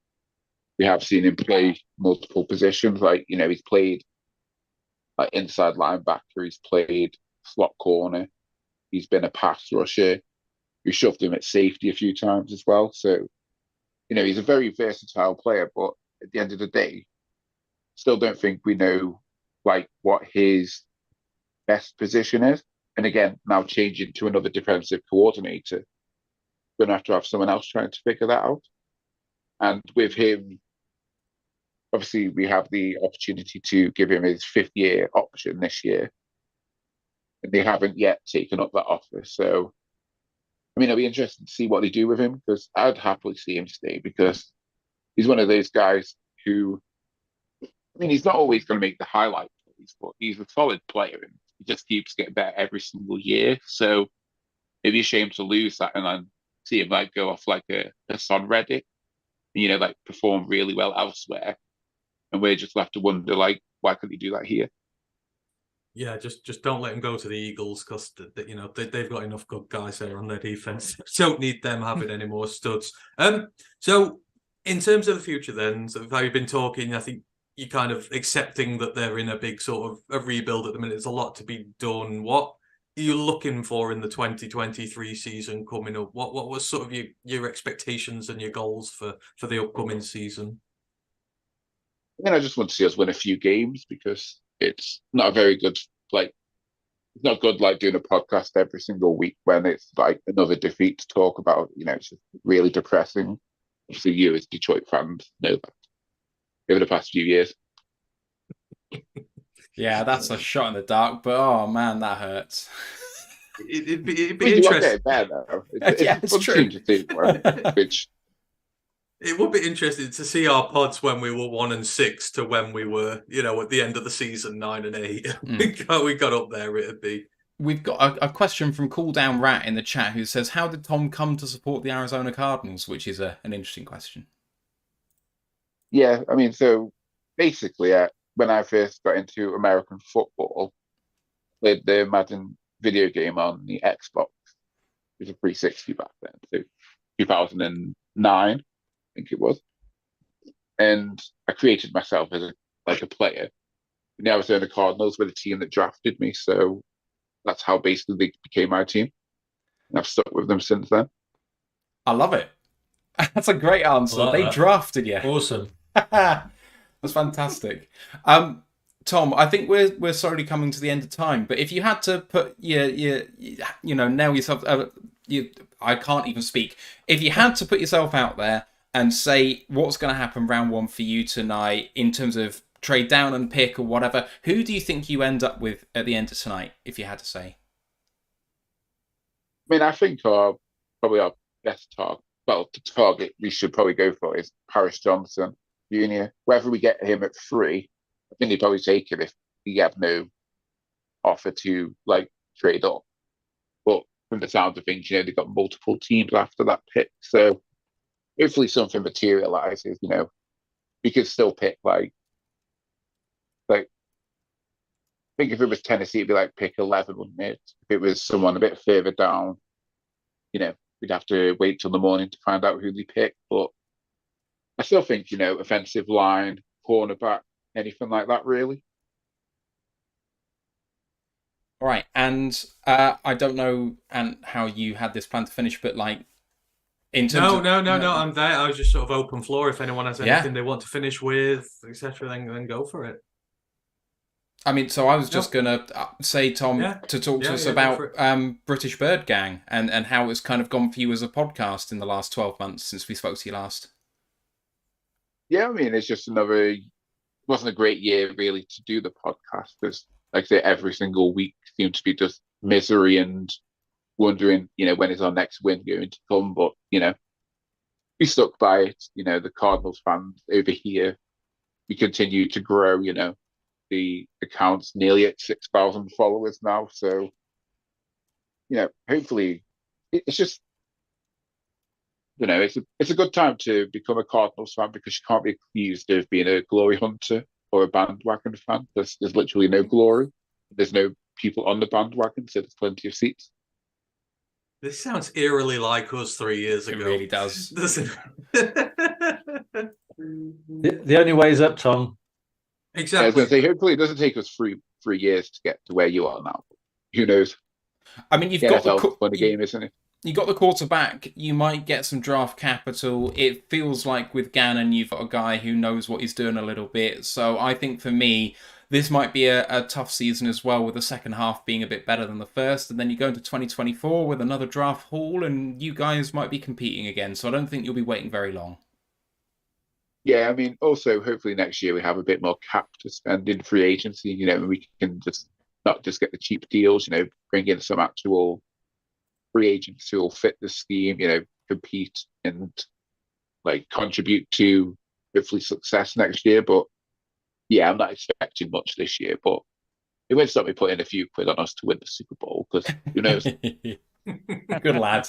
we have seen him play multiple positions. Like, he's played like inside linebacker, he's played slot corner, he's been a pass rusher. We shoved him at safety a few times as well. So, he's a very versatile player, but at the end of the day, still don't think we know like what his best position is. And again, now changing to another defensive coordinator, we're gonna have to have someone else trying to figure that out. And with him, obviously, we have the opportunity to give him his 5th-year option this year, and they haven't yet taken up that offer. So, I mean, it'll be interesting to see what they do with him because I'd happily see him stay because he's one of those guys who, I mean, he's not always going to make the highlight plays, but he's a solid player and he just keeps getting better every single year. So it'd be a shame to lose that and then see him like go off like a Son Reddick, like perform really well elsewhere. And we're just left to wonder, like, why couldn't he do that here? Yeah, just don't let him go to the Eagles because they've got enough good guys there on their defense. Don't need them having any more studs. So in terms of the future, then, so how you've been talking, I think you're kind of accepting that they're in a big sort of a rebuild at the minute. There's a lot to be done. What are you looking for in the 2023 season coming up? What was sort of your expectations and your goals for the upcoming season? I just want to see us win a few games because it's not a very good, like, it's not good like doing a podcast every single week when it's like another defeat to talk about. It's just really depressing. Obviously, you as Detroit fans know that over the past few years. Yeah, that's a shot in the dark, but oh man, that hurts. It'd be interesting. Better, though. It's true. To see, which it would be interesting to see our pods when we were 1-6 to when we were, at the end of the season 9-8. We got up there. It'd be. We've got a question from Cool Down Rat in the chat who says, "How did Tom come to support the Arizona Cardinals?" Which is an interesting question. Yeah, I mean, so basically, when I first got into American football, I played the Madden video game on the Xbox. It was a 360 back then, so 2009, I think it was. And I created myself as a player. And the Arizona Cardinals were the team that drafted me, so that's how basically they became my team. And I've stuck with them since then. I love it. That's a great answer. They drafted you. Awesome. That's fantastic. Tom, I think we're slowly coming to the end of time. But if you had to put nail yourself, I can't even speak. If you had to put yourself out there and say what's going to happen round one for you tonight in terms of trade down and pick or whatever, who do you think you end up with at the end of tonight? If you had to say, I mean, I think probably our best target. Well, the target we should probably go for is Paris Johnson Jr. Whether we get him at 3, I think they'd probably take it if we have no offer to like trade up. But from the sound of things, they've got multiple teams after that pick. So hopefully something materializes, we could still pick like I think if it was Tennessee, it'd be like pick 11, wouldn't it? If it was someone a bit further down, we'd have to wait till the morning to find out who they pick. But I still think, offensive line, cornerback, anything like that, really. All right, and I don't know and how you had this plan to finish, but like in terms No, I'm there. I was just sort of open floor. If anyone has anything they want to finish with, etc., then go for it. I mean, so I was just going to say, Tom, to talk to us about British Birdgang and how it's kind of gone for you as a podcast in the last 12 months since we spoke to you last. Yeah, I mean, it's just it wasn't a great year really to do the podcast because, like I say, every single week seemed to be just misery and wondering, when is our next win going to come? But, we stuck by it. The Cardinals fans over here, we continue to grow. The account's nearly at 6,000 followers now. So, hopefully, it's just, it's a good time to become a Cardinals fan because you can't be accused of being a glory hunter or a bandwagon fan. There's literally no glory. There's no people on the bandwagon, so there's plenty of seats. This sounds eerily like us 3 years ago. It really does. Doesn't The only way is up, Tom. Exactly. I was going to say, hopefully it doesn't take us 3 years to get to where you are now. Who knows? I mean, you've got got the game, isn't it? You got the quarterback. You might get some draft capital. It feels like with Gannon, you've got a guy who knows what he's doing a little bit. So I think for me, this might be a tough season as well, with the second half being a bit better than the first. And then you go into 2024 with another draft haul, and you guys might be competing again. So I don't think you'll be waiting very long. Yeah, I mean, also, hopefully next year we have a bit more cap to spend in free agency, and we can just not just get the cheap deals, bring in some actual free agents who will fit the scheme, compete and contribute to hopefully success next year. But yeah, I'm not expecting much this year, but it won't stop me putting a few quid on us to win the Super Bowl, because who knows? Good lad.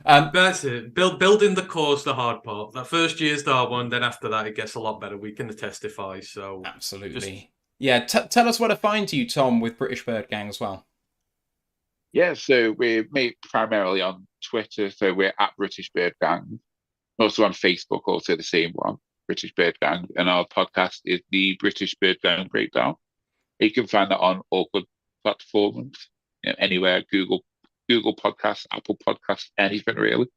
That's it. Building the core is the hard part. That first year's the hard one. Then after that, it gets a lot better. We can testify. So absolutely. Yeah. Tell us where to find you, Tom, with British Birdgang as well. Yeah, so we're made primarily on Twitter. So we're at British Birdgang. Also on Facebook, also the same one, British Birdgang. And our podcast is the British Birdgang Breakdown. You can find that on all good platforms, anywhere, Google Podcasts, Apple Podcasts, anything really.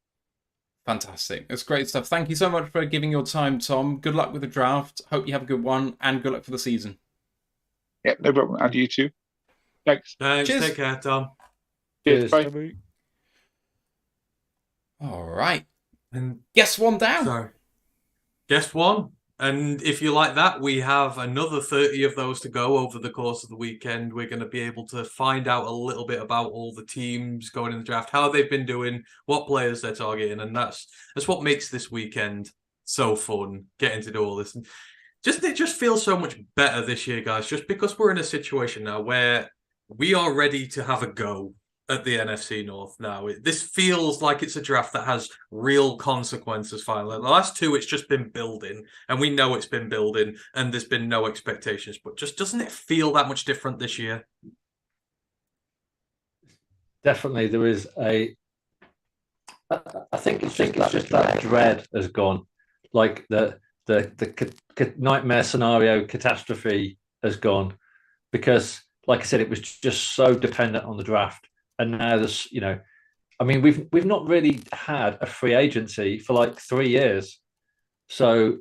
Fantastic. That's great stuff. Thank you so much for giving your time, Tom. Good luck with the draft. Hope you have a good one, and good luck for the season. Yeah, no problem. And you too. Thanks. Cheers. Take care, Tom. Cheers. Bye. All right. And guess one down. Sorry. Guess one. And if you like that, we have another 30 of those to go over the course of the weekend. We're going to be able to find out a little bit about all the teams going in the draft, how they've been doing, what players they're targeting. And that's what makes this weekend so fun, getting to do all this. And it just feels so much better this year, guys, just because we're in a situation now where we are ready to have a go at the NFC North now. This feels like it's a draft that has real consequences finally. The last two, it's just been building, and we know it's been building, and there's been no expectations. But just doesn't it feel that much different this year? Definitely, there is I think it's just that dread has gone. Like the nightmare scenario catastrophe has gone, because, like I said, it was just so dependent on the draft. And now there's, I mean, we've not really had a free agency for like 3 years. So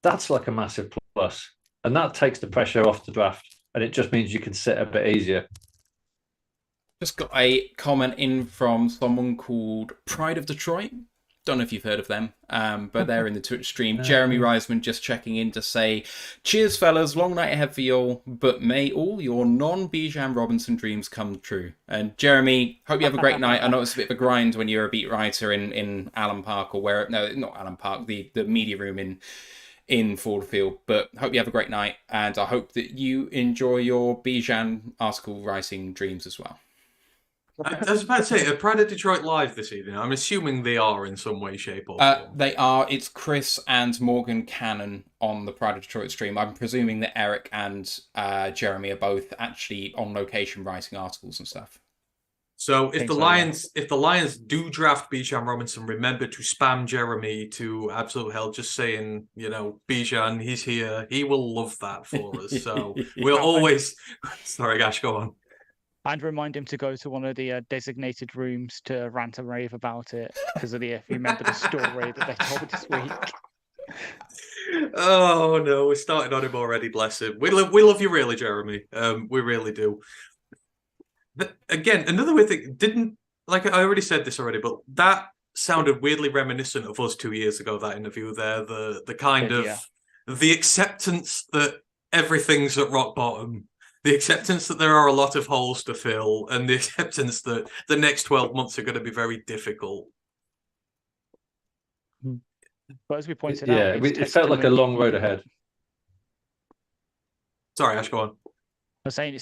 that's like a massive plus. And that takes the pressure off the draft. And it just means you can sit a bit easier. Just got a comment in from someone called Pride of Detroit. Don't know if you've heard of them, but they're in the Twitch stream. Jeremy Reisman just checking in to say, cheers, fellas. Long night ahead for y'all, but may all your non-Bijan Robinson dreams come true. And Jeremy, hope you have a great night. I know it's a bit of a grind when you're a beat writer in Allen Park, or where, no, not Allen Park, the media room in Ford Field. But hope you have a great night, and I hope that you enjoy your Bijan article writing dreams as well. I was about to say, are Pride of Detroit live this evening? I'm assuming they are in some way, shape, or form. They are. It's Chris and Morgan Cannon on the Pride of Detroit stream. I'm presuming that Eric and Jeremy are both actually on location writing articles and stuff. So if the Lions do draft Bijan Robinson, remember to spam Jeremy to absolute hell, just saying, Bijan, he's here. He will love that for us. So we'll always. Sorry, Gash, go on. And remind him to go to one of the designated rooms to rant and rave about it, because if you remember the story that they told this week. Oh no, we're starting on him already. Bless him. We love you, really, Jeremy. We really do. But again, another weird thing. I already said this already, but that sounded weirdly reminiscent of us 2 years ago. That interview there, the kind of the acceptance that everything's at rock bottom. The acceptance that there are a lot of holes to fill, and the acceptance that the next 12 months are going to be very difficult. But as we pointed out, it felt like a long road ahead. Sorry, Ash, go on. I'm saying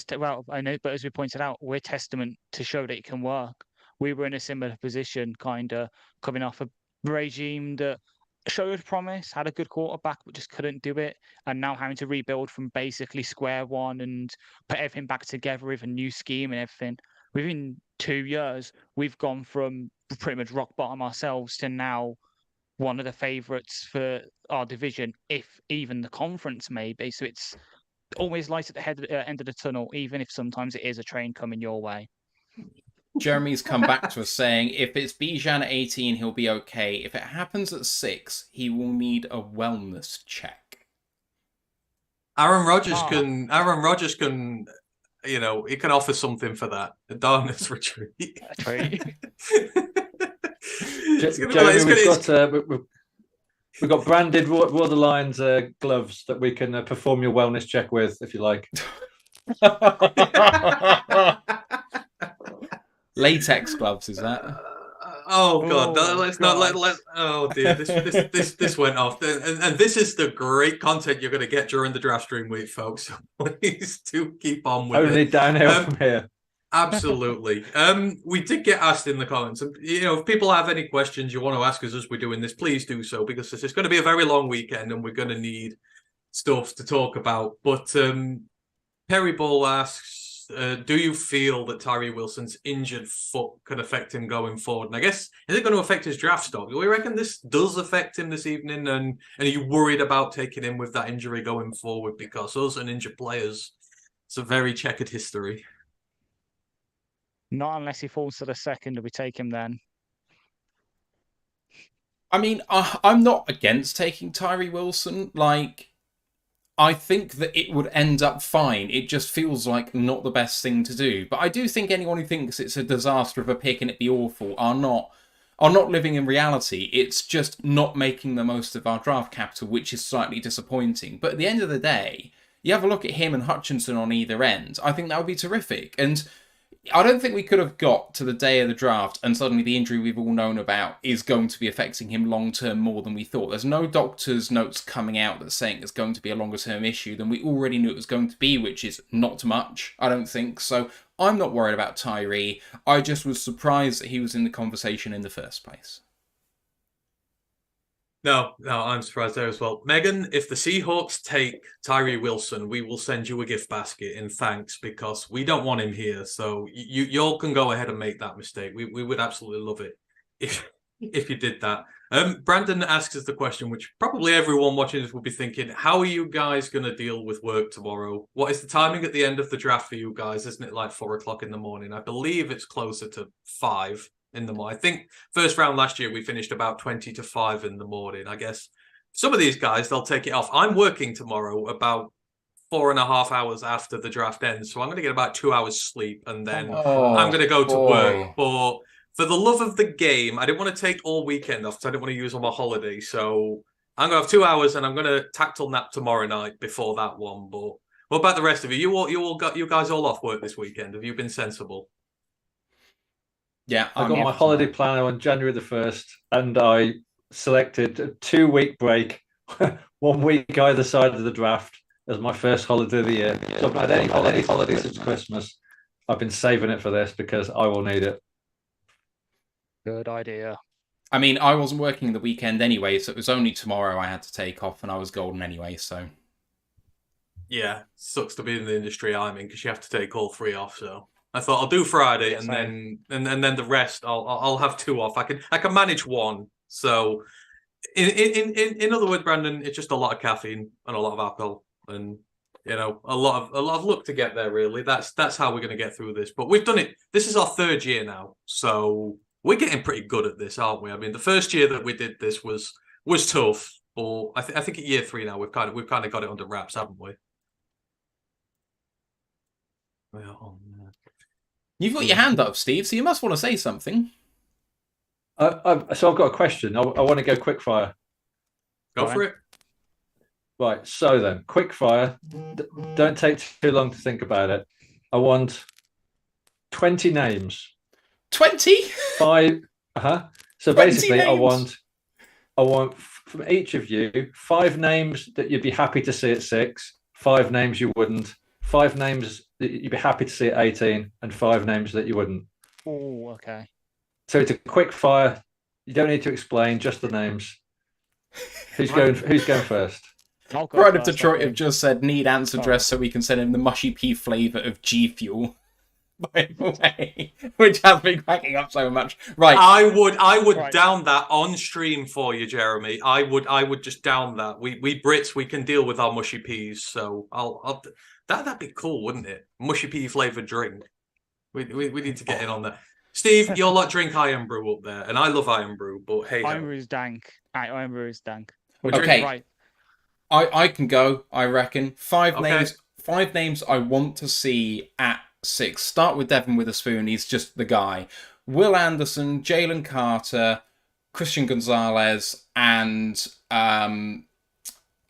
I know, but as we pointed out, we're testament to show that it can work. We were in a similar position, kind of coming off a regime that showed promise, had a good quarterback, but just couldn't do it, and now having to rebuild from basically square one and put everything back together with a new scheme and everything. Within 2 years, we've gone from pretty much rock bottom ourselves to now one of the favourites for our division, if even the conference maybe. So it's always light at the end of the tunnel, even if sometimes it is a train coming your way. Jeremy's come back to us saying, if it's Bijan at 18, he'll be okay. If it happens at 6, he will need a wellness check. Aaron Rodgers can, you know, he can offer something for that. A darkness retreat. We've got branded Raw the Lions gloves that we can perform your wellness check with, if you like. Latex gloves, is that? Oh God! Let's not let. Oh dear, this went off, and this is the great content you're going to get during the draft stream week, folks. Please do keep on with it. Only downhill from here. Absolutely. We did get asked in the comments, and you know, if people have any questions you want to ask us as we're doing this, please do so, because this is going to be a very long weekend, and we're going to need stuff to talk about. But Perry Ball asks, do you feel that Tyree Wilson's injured foot could affect him going forward? And I guess, is it going to affect his draft stock? Do we reckon this does affect him this evening? And are you worried about taking him with that injury going forward? Because us and injured players, it's a very checkered history. Not unless he falls to the second, we take him then. I mean, I'm not against taking Tyree Wilson. Like, I think that it would end up fine. It just feels like not the best thing to do. But I do think anyone who thinks it's a disaster of a pick and it'd be awful are not living in reality. It's just not making the most of our draft capital, which is slightly disappointing. But at the end of the day, you have a look at him and Hutchinson on either end. I think that would be terrific. And I don't think we could have got to the day of the draft and suddenly the injury we've all known about is going to be affecting him long-term more than we thought. There's no doctor's notes coming out that's saying it's going to be a longer-term issue than we already knew it was going to be, which is not much, I don't think. So I'm not worried about Tyree. I just was surprised that he was in the conversation in the first place. No, I'm surprised there as well. Megan, if the Seahawks take Tyree Wilson, we will send you a gift basket in thanks, because we don't want him here. So y'all can go ahead and make that mistake. We would absolutely love it if you did that. Brandon asks us the question, which probably everyone watching this will be thinking: how are you guys going to deal with work tomorrow? What is the timing at the end of the draft for you guys? Isn't it like 4 o'clock in the morning? I believe it's closer to 5 in the morning. I think first round last year we finished about 20 to 5 in the morning. I guess some of these guys, they'll take it off. I'm working tomorrow about 4.5 hours after the draft ends, so I'm going to get about 2 hours sleep, and then I'm going to go to work. But for the love of the game, I didn't want to take all weekend off, so I didn't want to use all my holiday. So I'm going to have 2 hours, and I'm going to tactile nap tomorrow night before that one. But what about the rest of you? You guys all off work this weekend? Have you been sensible? Yeah, I got my holiday planner on January the 1st, and I selected a 2-week break, 1 week either side of the draft, as my first holiday of the year. So I've not had any holiday since Christmas. I've been saving it for this because I will need it. Good idea. I mean, I wasn't working the weekend anyway, so it was only tomorrow I had to take off, and I was golden anyway, so. Yeah, sucks to be in the industry I'm in, because you have to take all 3 off, so. I thought I'll do Friday, and then the rest I'll have 2 off. I can manage 1. So in other words, Brandon, it's just a lot of caffeine and a lot of alcohol, and you know, a lot of luck to get there. Really, that's how we're going to get through this. But we've done it. This is our 3rd year now, so we're getting pretty good at this, aren't we? I mean, the first year that we did this was tough, but I think at year 3 now we've kind of got it under wraps, haven't we? Well, you've got your hand up, Steve, so you must want to say something. So I've got a question. I want to go quick fire. Go for it. Right. So then, quick fire. Don't take too long to think about it. I want 20 names. 20? 5. So basically, names. I want from each of you 5 names that you'd be happy to see at 6, 5 names you wouldn't, 5 names that you'd be happy to see at 18, and 5 names that you wouldn't. Oh, okay. So it's a quick fire. You don't need to explain, just the names. Who's going first? I'll go Pride of first, I Detroit have think. just said need answer Oh. dress so we can send him the mushy pea flavour of G Fuel. By the way, which has been cracking up so much. Right. I would Right. down that on stream for you, Jeremy. I would just down that. We Brits, we can deal with our mushy peas, so I'll that'd be cool, wouldn't it? Mushy pea flavored drink. We need to get in on that. Steve, you'll lot drink Iron Brew up there, and I love Iron Brew, but hey, Iron Brew is dank. Iron Brew is dank. Okay. Right. I can go, I reckon. 5 Okay. names. 5 names I want to see at 6. Start with Devon Witherspoon. He's just the guy. Will Anderson, Jalen Carter, Christian Gonzalez, and I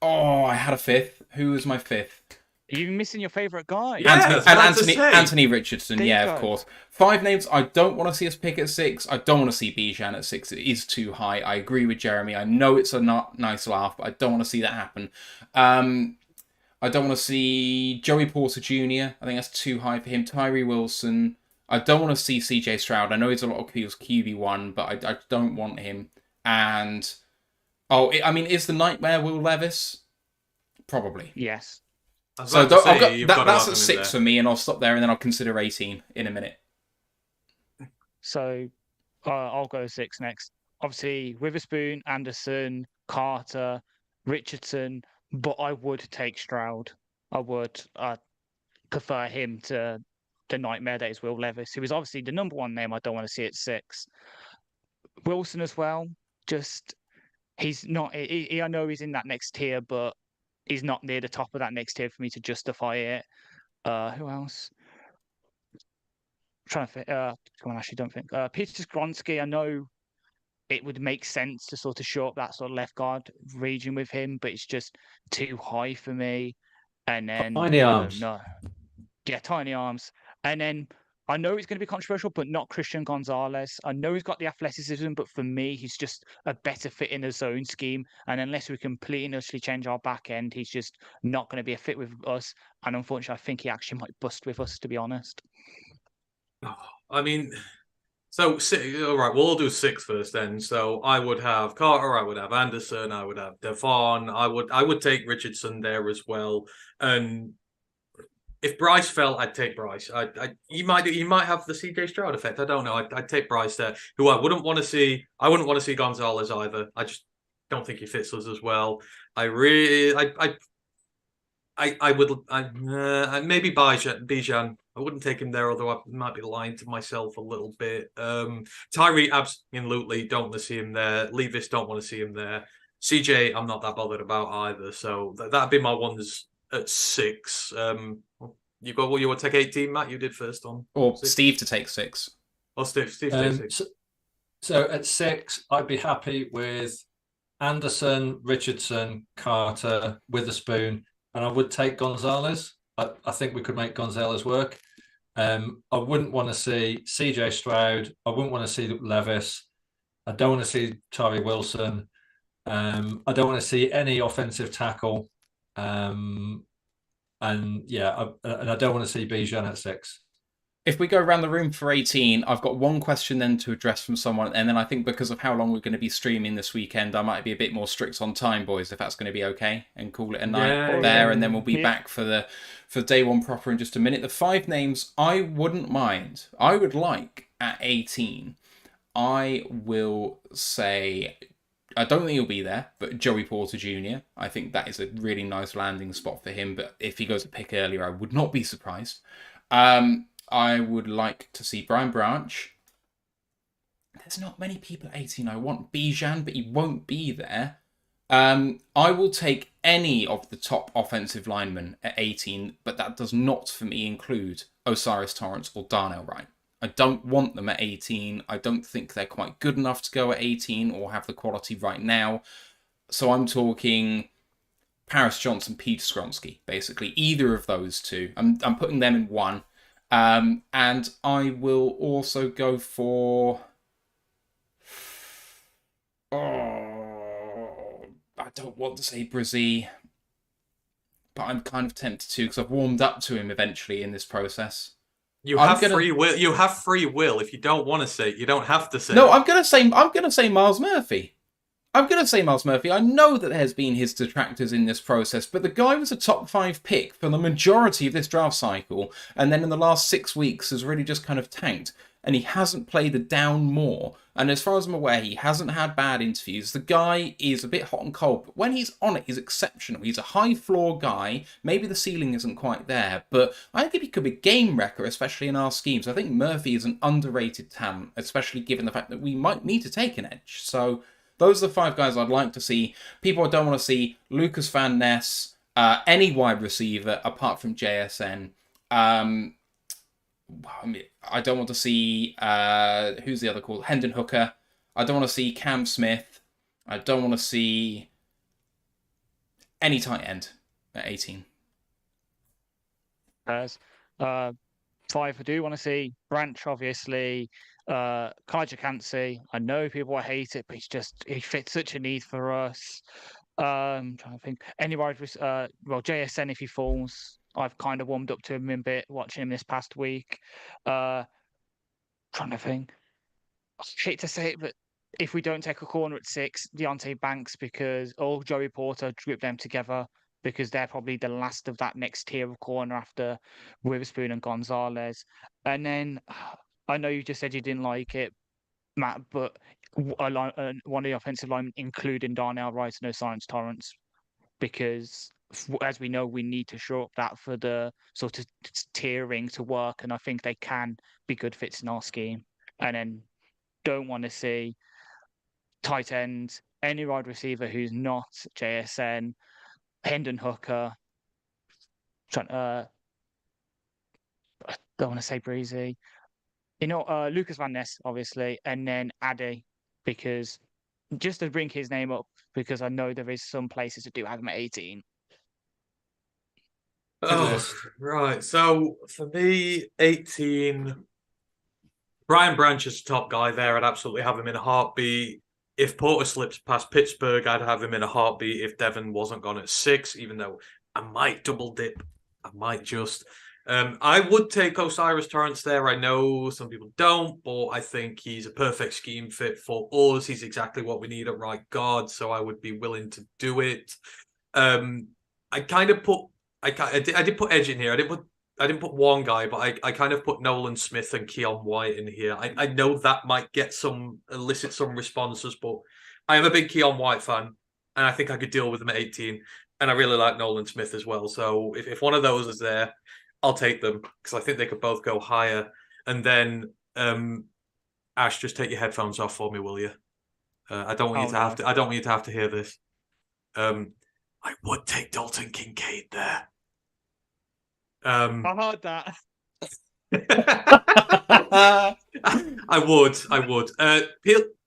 had a 5th. Who was my 5th? Are you missing your favourite guy? Yeah. Anthony Richardson. There you Yeah, go. of course. 5 names I don't want to see us pick at 6. I don't want to see Bijan at 6. It is too high. I agree with Jeremy. I know it's a not nice laugh, but I don't want to see that happen. I don't want to see Joey Porter Jr. I think that's too high for him. Tyree Wilson. I don't want to see CJ Stroud. I know he's a lot of people's QB1, but I don't want him. And, is the nightmare Will Levis? Probably. Yes. So that's at 6 for me, and I'll stop there, and then I'll consider 18 in a minute. So I'll go 6 next. Obviously, Witherspoon, Anderson, Carter, Richardson, but I would take Stroud. I would prefer him to the nightmare that is Will Levis, who is obviously the number 1 name I don't want to see at 6. Wilson as well. Just he's not. I know he's in that next tier, but he's not near the top of that next tier for me to justify it. Who else? Trying to think. Come on, actually, don't think. Peter Skronsky. I know it would make sense to sort of shore up that sort of left guard region with him, but it's just too high for me. And then Tiny arms. No. Yeah, tiny arms. And then I know it's going to be controversial, but not Christian Gonzalez. I know he's got the athleticism, but for me, he's just a better fit in a zone scheme. And unless we completely and utterly change our back end, he's just not going to be a fit with us. And unfortunately, I think he actually might bust with us, to be honest. I mean, so all right, we'll all do 6 first then. So I would have Carter, I would have Anderson, I would have Devon, I would take Richardson there as well. And if Bryce fell, I'd take Bryce. You might have the CJ Stroud effect. I don't know. I'd take Bryce there. Who I wouldn't want to see. I wouldn't want to see Gonzalez either. I just don't think he fits us as well. I would maybe Bijan. I wouldn't take him there, although I might be lying to myself a little bit. Tyree, absolutely don't want to see him there. Levis, don't want to see him there. CJ, I'm not that bothered about either. So that'd be my ones at 6. You want to take 18, Matt? You did first on. Or 6? Steve to take 6. Oh, Steve take 6. So at 6, I'd be happy with Anderson, Richardson, Carter, Witherspoon, and I would take Gonzalez. I think we could make Gonzalez work. I wouldn't want to see CJ Stroud. I wouldn't want to see Levis. I don't want to see Tyree Wilson. I don't want to see any offensive tackle. And I don't want to see Bijan at 6. If we go around the room for 18, I've got one question then to address from someone, and then I think because of how long we're going to be streaming this weekend, I might be a bit more strict on time, boys, if that's going to be okay, and call it a night there, and then we'll be back for day 1 proper in just a minute. The 5 names I wouldn't mind, I would like at 18, I will say, I don't think he'll be there, but Joey Porter Jr., I think that is a really nice landing spot for him, but if he goes a pick earlier, I would not be surprised. I would like to see Brian Branch. There's not many people at 18. I want Bijan, but he won't be there. I will take any of the top offensive linemen at 18, but that does not, for me, include Osiris Torrance or Darnell Wright. I don't want them at 18. I don't think they're quite good enough to go at 18 or have the quality right now. So I'm talking Paris Johnson, Pete Skronsky, basically. Either of those two. I'm putting them in 1. And I will also go for don't want to say Brizzy, but I'm kind of tempted to because I've warmed up to him eventually in this process. You have free will. You have free will. If you don't want to say it, you don't have to say No, it. I'm gonna say Miles Murphy. I'm going to say Miles Murphy. I know that there's been his detractors in this process, but the guy was a top 5 pick for the majority of this draft cycle, and then in the last 6 weeks has really just kind of tanked, and he hasn't played a down more. And as far as I'm aware, he hasn't had bad interviews. The guy is a bit hot and cold, but when he's on it, he's exceptional. He's a high floor guy. Maybe the ceiling isn't quite there, but I think he could be a game wrecker, especially in our schemes. I think Murphy is an underrated talent, especially given the fact that we might need to take an edge. So those are the 5 guys I'd like to see. People I don't want to see: Lucas Van Ness, any wide receiver apart from JSN. I don't want to see who's the other called? Hendon Hooker. I don't want to see Cam Smith. I don't want to see any tight end at 18. 5 I do want to see Branch, obviously. Kaija Cansey, I know people hate it, but he fits such a need for us. Trying to think. Any wide JSN if he falls. I've kind of warmed up to him a bit watching him this past week. Trying to think. I hate to say it, but if we don't take a corner at 6, Deontay Banks or Joey Porter, group them together because they're probably the last of that next tier of corner after Witherspoon and Gonzalez. And then I know you just said you didn't like it, Matt, but one of the offensive linemen, including Darnell Wright and Osiris Torrance, because as we know, we need to shore up that for the sort of tiering to work, and I think they can be good fits in our scheme. And then don't want to see tight ends, any wide receiver who's not JSN, Hendon Hooker, I don't want to say Breezy. Lucas Van Ness, obviously, and then Addy, because just to bring his name up, because I know there is some places that do have him at 18. Oh, right. So for me, 18, Brian Branch is the top guy there. I'd absolutely have him in a heartbeat. If Porter slips past Pittsburgh, I'd have him in a heartbeat if Devin wasn't gone at 6, even though I might double dip. I might just. I would take Osiris Torrance there. I know some people don't, but I think he's a perfect scheme fit for us. He's exactly what we need at right guard, so I would be willing to do it. I did put edge in here. I didn't put one guy, but I kind of put Nolan Smith and Keon White in here. I know that might elicit some responses, but I am a big Keon White fan, and I think I could deal with him at 18. And I really like Nolan Smith as well. So if one of those is there, I'll take them because I think they could both go higher. And then Ash, just take your headphones off for me, will you? I don't want you to have to. I don't want you to have to hear this. I would take Dalton Kincaid there. I heard that. I would.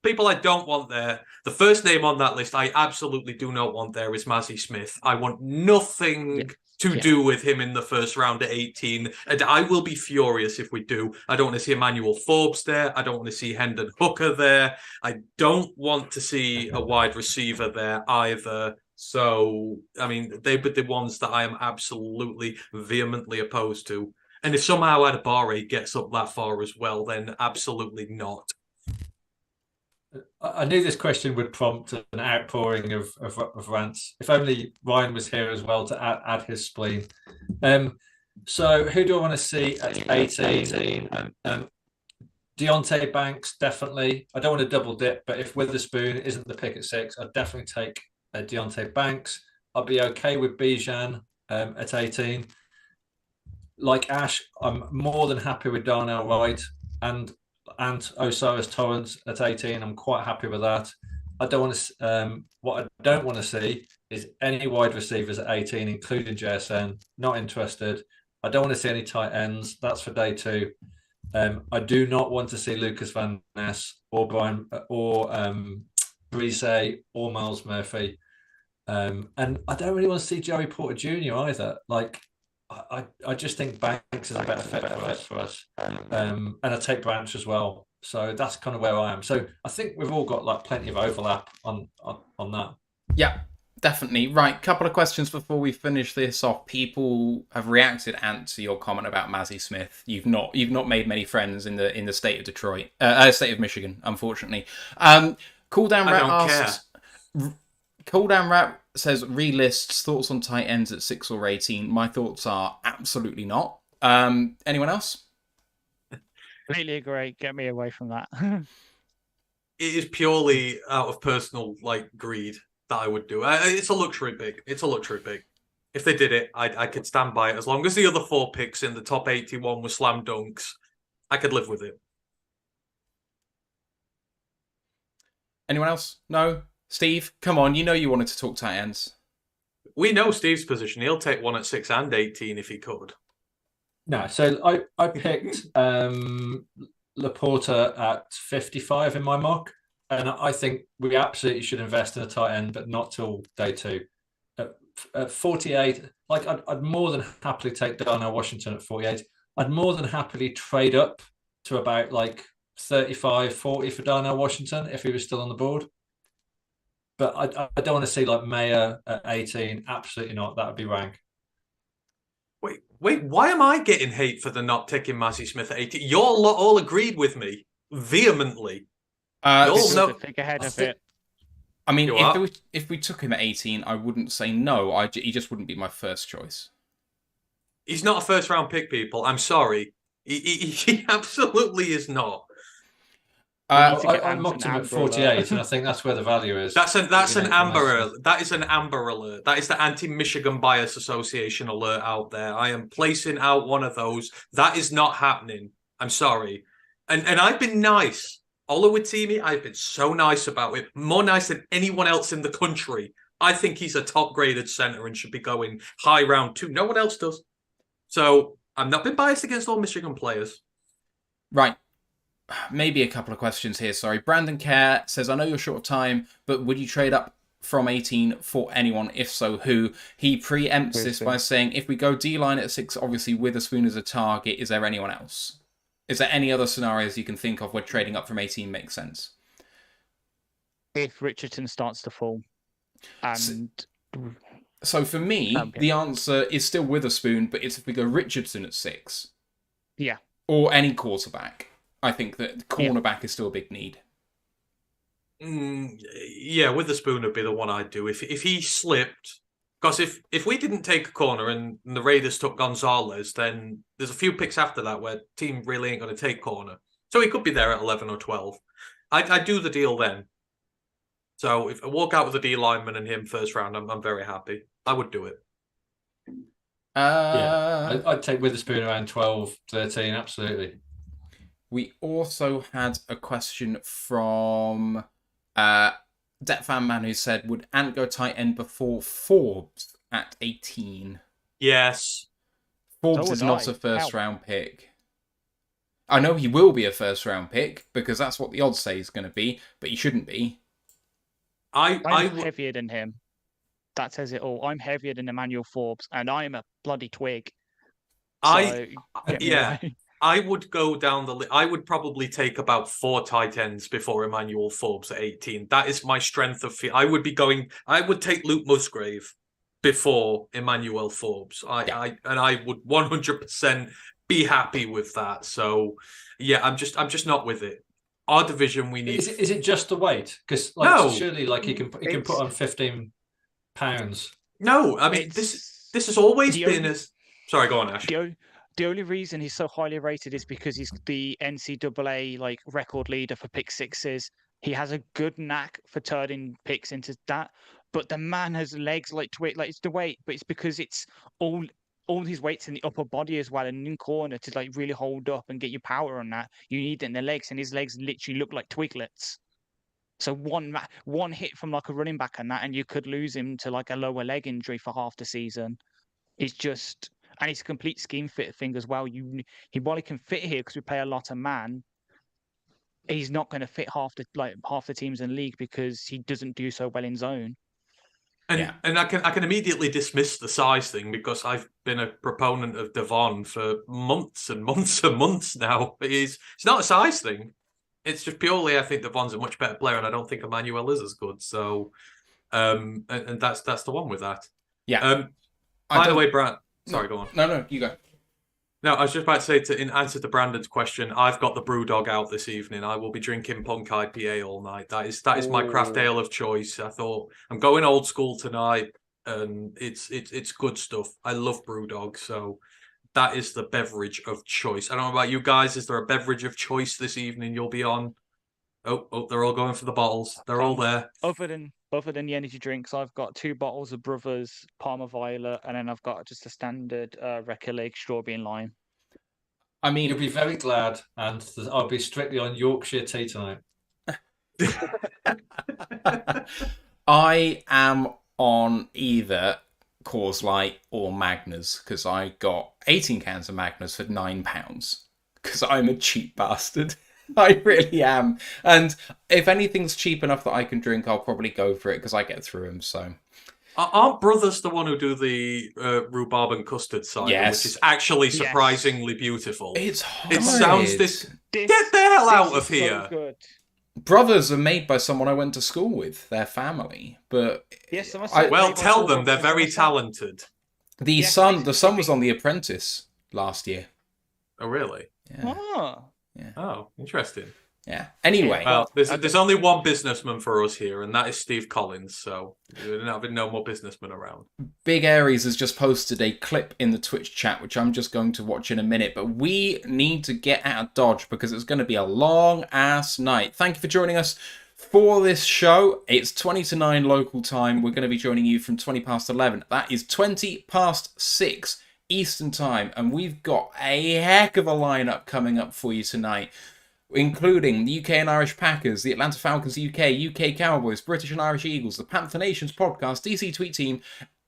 People I don't want there. The first name on that list I absolutely do not want there is Mazzy Smith. I want nothing to do with him in the first round at 18. And I will be furious if we do. I don't want to see Emmanuel Forbes there. I don't want to see Hendon Hooker there. I don't want to see a wide receiver there either. So, I mean, they're the ones that I am absolutely vehemently opposed to. And if somehow Adebare gets up that far as well, then absolutely not. I knew this question would prompt an outpouring of rants. If only Ryan was here as well to add his spleen. So who do I want to see at 18? Deontay Banks, definitely. I don't want to double dip, but if Witherspoon isn't the pick at 6, I'd definitely take Deontay Banks. I'll be okay with Bijan at 18. Like Ash, I'm more than happy with Darnell Wright and Osiris Torrance at 18. I'm quite happy with that. I don't want to. What I don't want to see is any wide receivers at 18, including JSN. Not interested. I don't want to see any tight ends. That's for day 2. I do not want to see Lucas Van Ness or Brian or Brise or Miles Murphy. And I don't really want to see Joey Porter Jr. either. Like, I just think Banks is a better fit for us. And I take Branch as well. So that's kind of where I am. So I think we've all got like plenty of overlap on that. Yeah. Definitely. Right, couple of questions before we finish this off. People have reacted, Ant, to your comment about Mazzy Smith. You've not made many friends in the state of Detroit, state of Michigan, unfortunately. Cool Down I Rat don't care. asks. Cool Down Rat says relists thoughts on tight ends at 6 or 18. My thoughts are absolutely not. Anyone else? Completely agree. Get me away from that. It is purely out of personal greed that I would do. It's a luxury pick. It's a luxury pick. If they did it, I could stand by it. As long as the other 4 picks in the top 81 were slam dunks, I could live with it. Anyone else? No? Steve, come on, you know you wanted to talk tight ends. We know Steve's position. He'll take one at 6 and 18 if he could. No, so I picked Laporta at 55 in my mock, and I think we absolutely should invest in a tight end, but not till day 2. At 48, I'd more than happily take Darnell Washington at 48. I'd more than happily trade up to about 35, 40 for Darnell Washington if he was still on the board. But I don't want to see Mayer at 18. Absolutely not. That would be rank. Wait, why am I getting hate for the not taking Mazzy Smith at 18? You're all agreed with me vehemently. The figurehead of it. I mean, if we took him at 18, I wouldn't say no. He just wouldn't be my first choice. He's not a first-round pick, people. I'm sorry. He absolutely is not. I mocked him at 48, and I think that's where the value is. That's an Amber alert. That is an Amber alert. That is the Anti-Michigan Bias Association alert out there. I am placing out one of those. That is not happening. I'm sorry. And I've been nice. Oluwatimi, I've been so nice about it. More nice than anyone else in the country. I think he's a top-graded center and should be going high round 2. No one else does. So I've not been biased against all Michigan players. Right. Maybe a couple of questions here. Sorry. Brandon Kerr says, I know you're short of time, but would you trade up from 18 for anyone? If so, who? He preempts this by saying, if we go D-line at 6, obviously Witherspoon as a target, is there anyone else? Is there any other scenarios you can think of where trading up from 18 makes sense? If Richardson starts to fall. And so for me, the answer is still Witherspoon, but it's if we go Richardson at 6. Yeah. Or any quarterback. I think that cornerback is still a big need. Yeah, Witherspoon would be the one I'd do. If he slipped, because if we didn't take a corner and the Raiders took Gonzalez, then there's a few picks after that where team really ain't going to take corner. So he could be there at 11 or 12. I'd do the deal then. So if I walk out with a D lineman and him first round, I'm very happy. I would do it. I'd take Witherspoon around 12, 13, absolutely. We also had a question from Debt Fan Man who said, would Ant go tight end before Forbes at 18? Yes. Forbes is not a first-round pick. I know he will be a first-round pick because that's what the odds say he's going to be, but he shouldn't be. I'm heavier than him. That says it all. I'm heavier than Emmanuel Forbes, and I am a bloody twig. I would go down I would probably take about 4 tight ends before Emmanuel Forbes at 18. That is my strength of fear. I would take Luke Musgrave before Emmanuel Forbes. I would 100% be happy with that. So yeah, I'm just not with it. Our division, we need. Is it just the weight? Because surely he can put on 15 pounds. No, I mean this has always been as. Sorry, go on, Ash. The only reason he's so highly rated is because he's the NCAA record leader for pick sixes. He has a good knack for turning picks into that. But the man has legs it's the weight, but it's because it's all his weight's in the upper body as well, and in corner to really hold up and get your power on that. You need it in the legs, and his legs literally look like twiglets. So one hit from a running back on that, and you could lose him to a lower leg injury for half the season. It's just. And it's a complete scheme fit thing as well. While he can fit here because we play a lot of man, he's not going to fit half the teams in the league because he doesn't do so well in zone. And I can immediately dismiss the size thing because I've been a proponent of Devon for months and months and months now. It's not a size thing. It's just purely I think Devon's a much better player, and I don't think Emmanuel is as good. So And that's the one with that. Yeah. By the way, Brad. Sorry, go on. No, you go. No, I was just about to say, in answer to Brandon's question, I've got the Brewdog out this evening. I will be drinking Punk IPA all night. That is my craft ale of choice. I thought I'm going old school tonight, and it's good stuff. I love Brewdog, so that is the beverage of choice. I don't know about you guys. Is there a beverage of choice this evening you'll be on? Oh, they're all going for the bottles. They're all there. Other than the energy drinks, I've got 2 bottles of Brothers Parma Violet, and then I've got just a standard Wrecker Lake strawberry and lime. I mean, You'll be very glad, and I'll be strictly on Yorkshire tea tonight. I am on either Coors Light or Magners because I got 18 cans of Magners for £9 because I'm a cheap bastard. I really am. And if anything's cheap enough that I can drink, I'll probably go for it because I get through them. So, aren't Brothers the one who do the rhubarb and custard cider, Yes. which is actually surprisingly beautiful? It's horrid. It sounds get the hell out of here. So good. Brothers are made by someone I went to school with, their family. But Yes, well, tell them they're very talented. the son was on The Apprentice last year. Oh, really? Yeah. Oh, interesting. Yeah. Anyway. Well, there's only one businessman for us here, and that is Steve Collins. So there's no more businessmen around. Big Aries has just posted a clip in the Twitch chat, which I'm just going to watch in a minute. But we need to get out of Dodge because it's going to be a long-ass night. Thank you for joining us for this show. It's 20 to 9 local time. We're going to be joining you from 20 past 11. That is 20 past 6 Eastern time. And we've got a heck of a lineup coming up for you tonight, including the UK and Irish Packers, the Atlanta Falcons UK, UK Cowboys, British and Irish Eagles, the Panther Nations podcast, DC Tweet Team,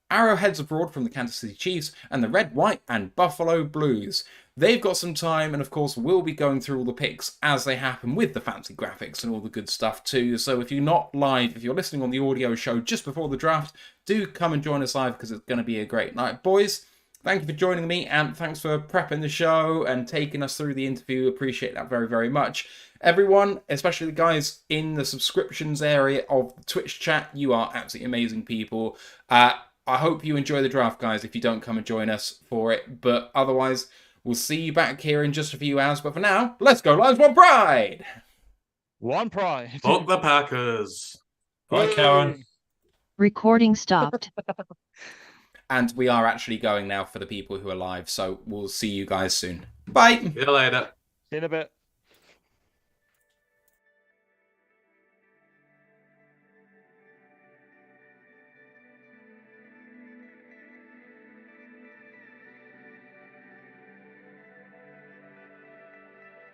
Arrowheads Abroad from the Kansas City Chiefs, and the Red, White and Buffalo Blues. They've got some time, and of course we'll be going through all the picks as they happen with the fancy graphics and all the good stuff too. So if you're not live, if you're listening on the audio show just before the draft, do come and join us live because it's going to be a great night. Boys, thank you for joining me, and thanks for prepping the show and taking us through the interview. Appreciate that very, very much. Everyone, especially the guys in the subscriptions area of the Twitch chat, you are absolutely amazing people. I hope you enjoy the draft, guys, if you don't come and join us for it. But otherwise, we'll see you back here in just a few hours. But for now, let's go Lions, One Pride! One Pride. Fuck the Packers. Bye, Karen. Recording stopped. And we are actually going now for the people who are live. So we'll see you guys soon. Bye! See you later. See you in a bit.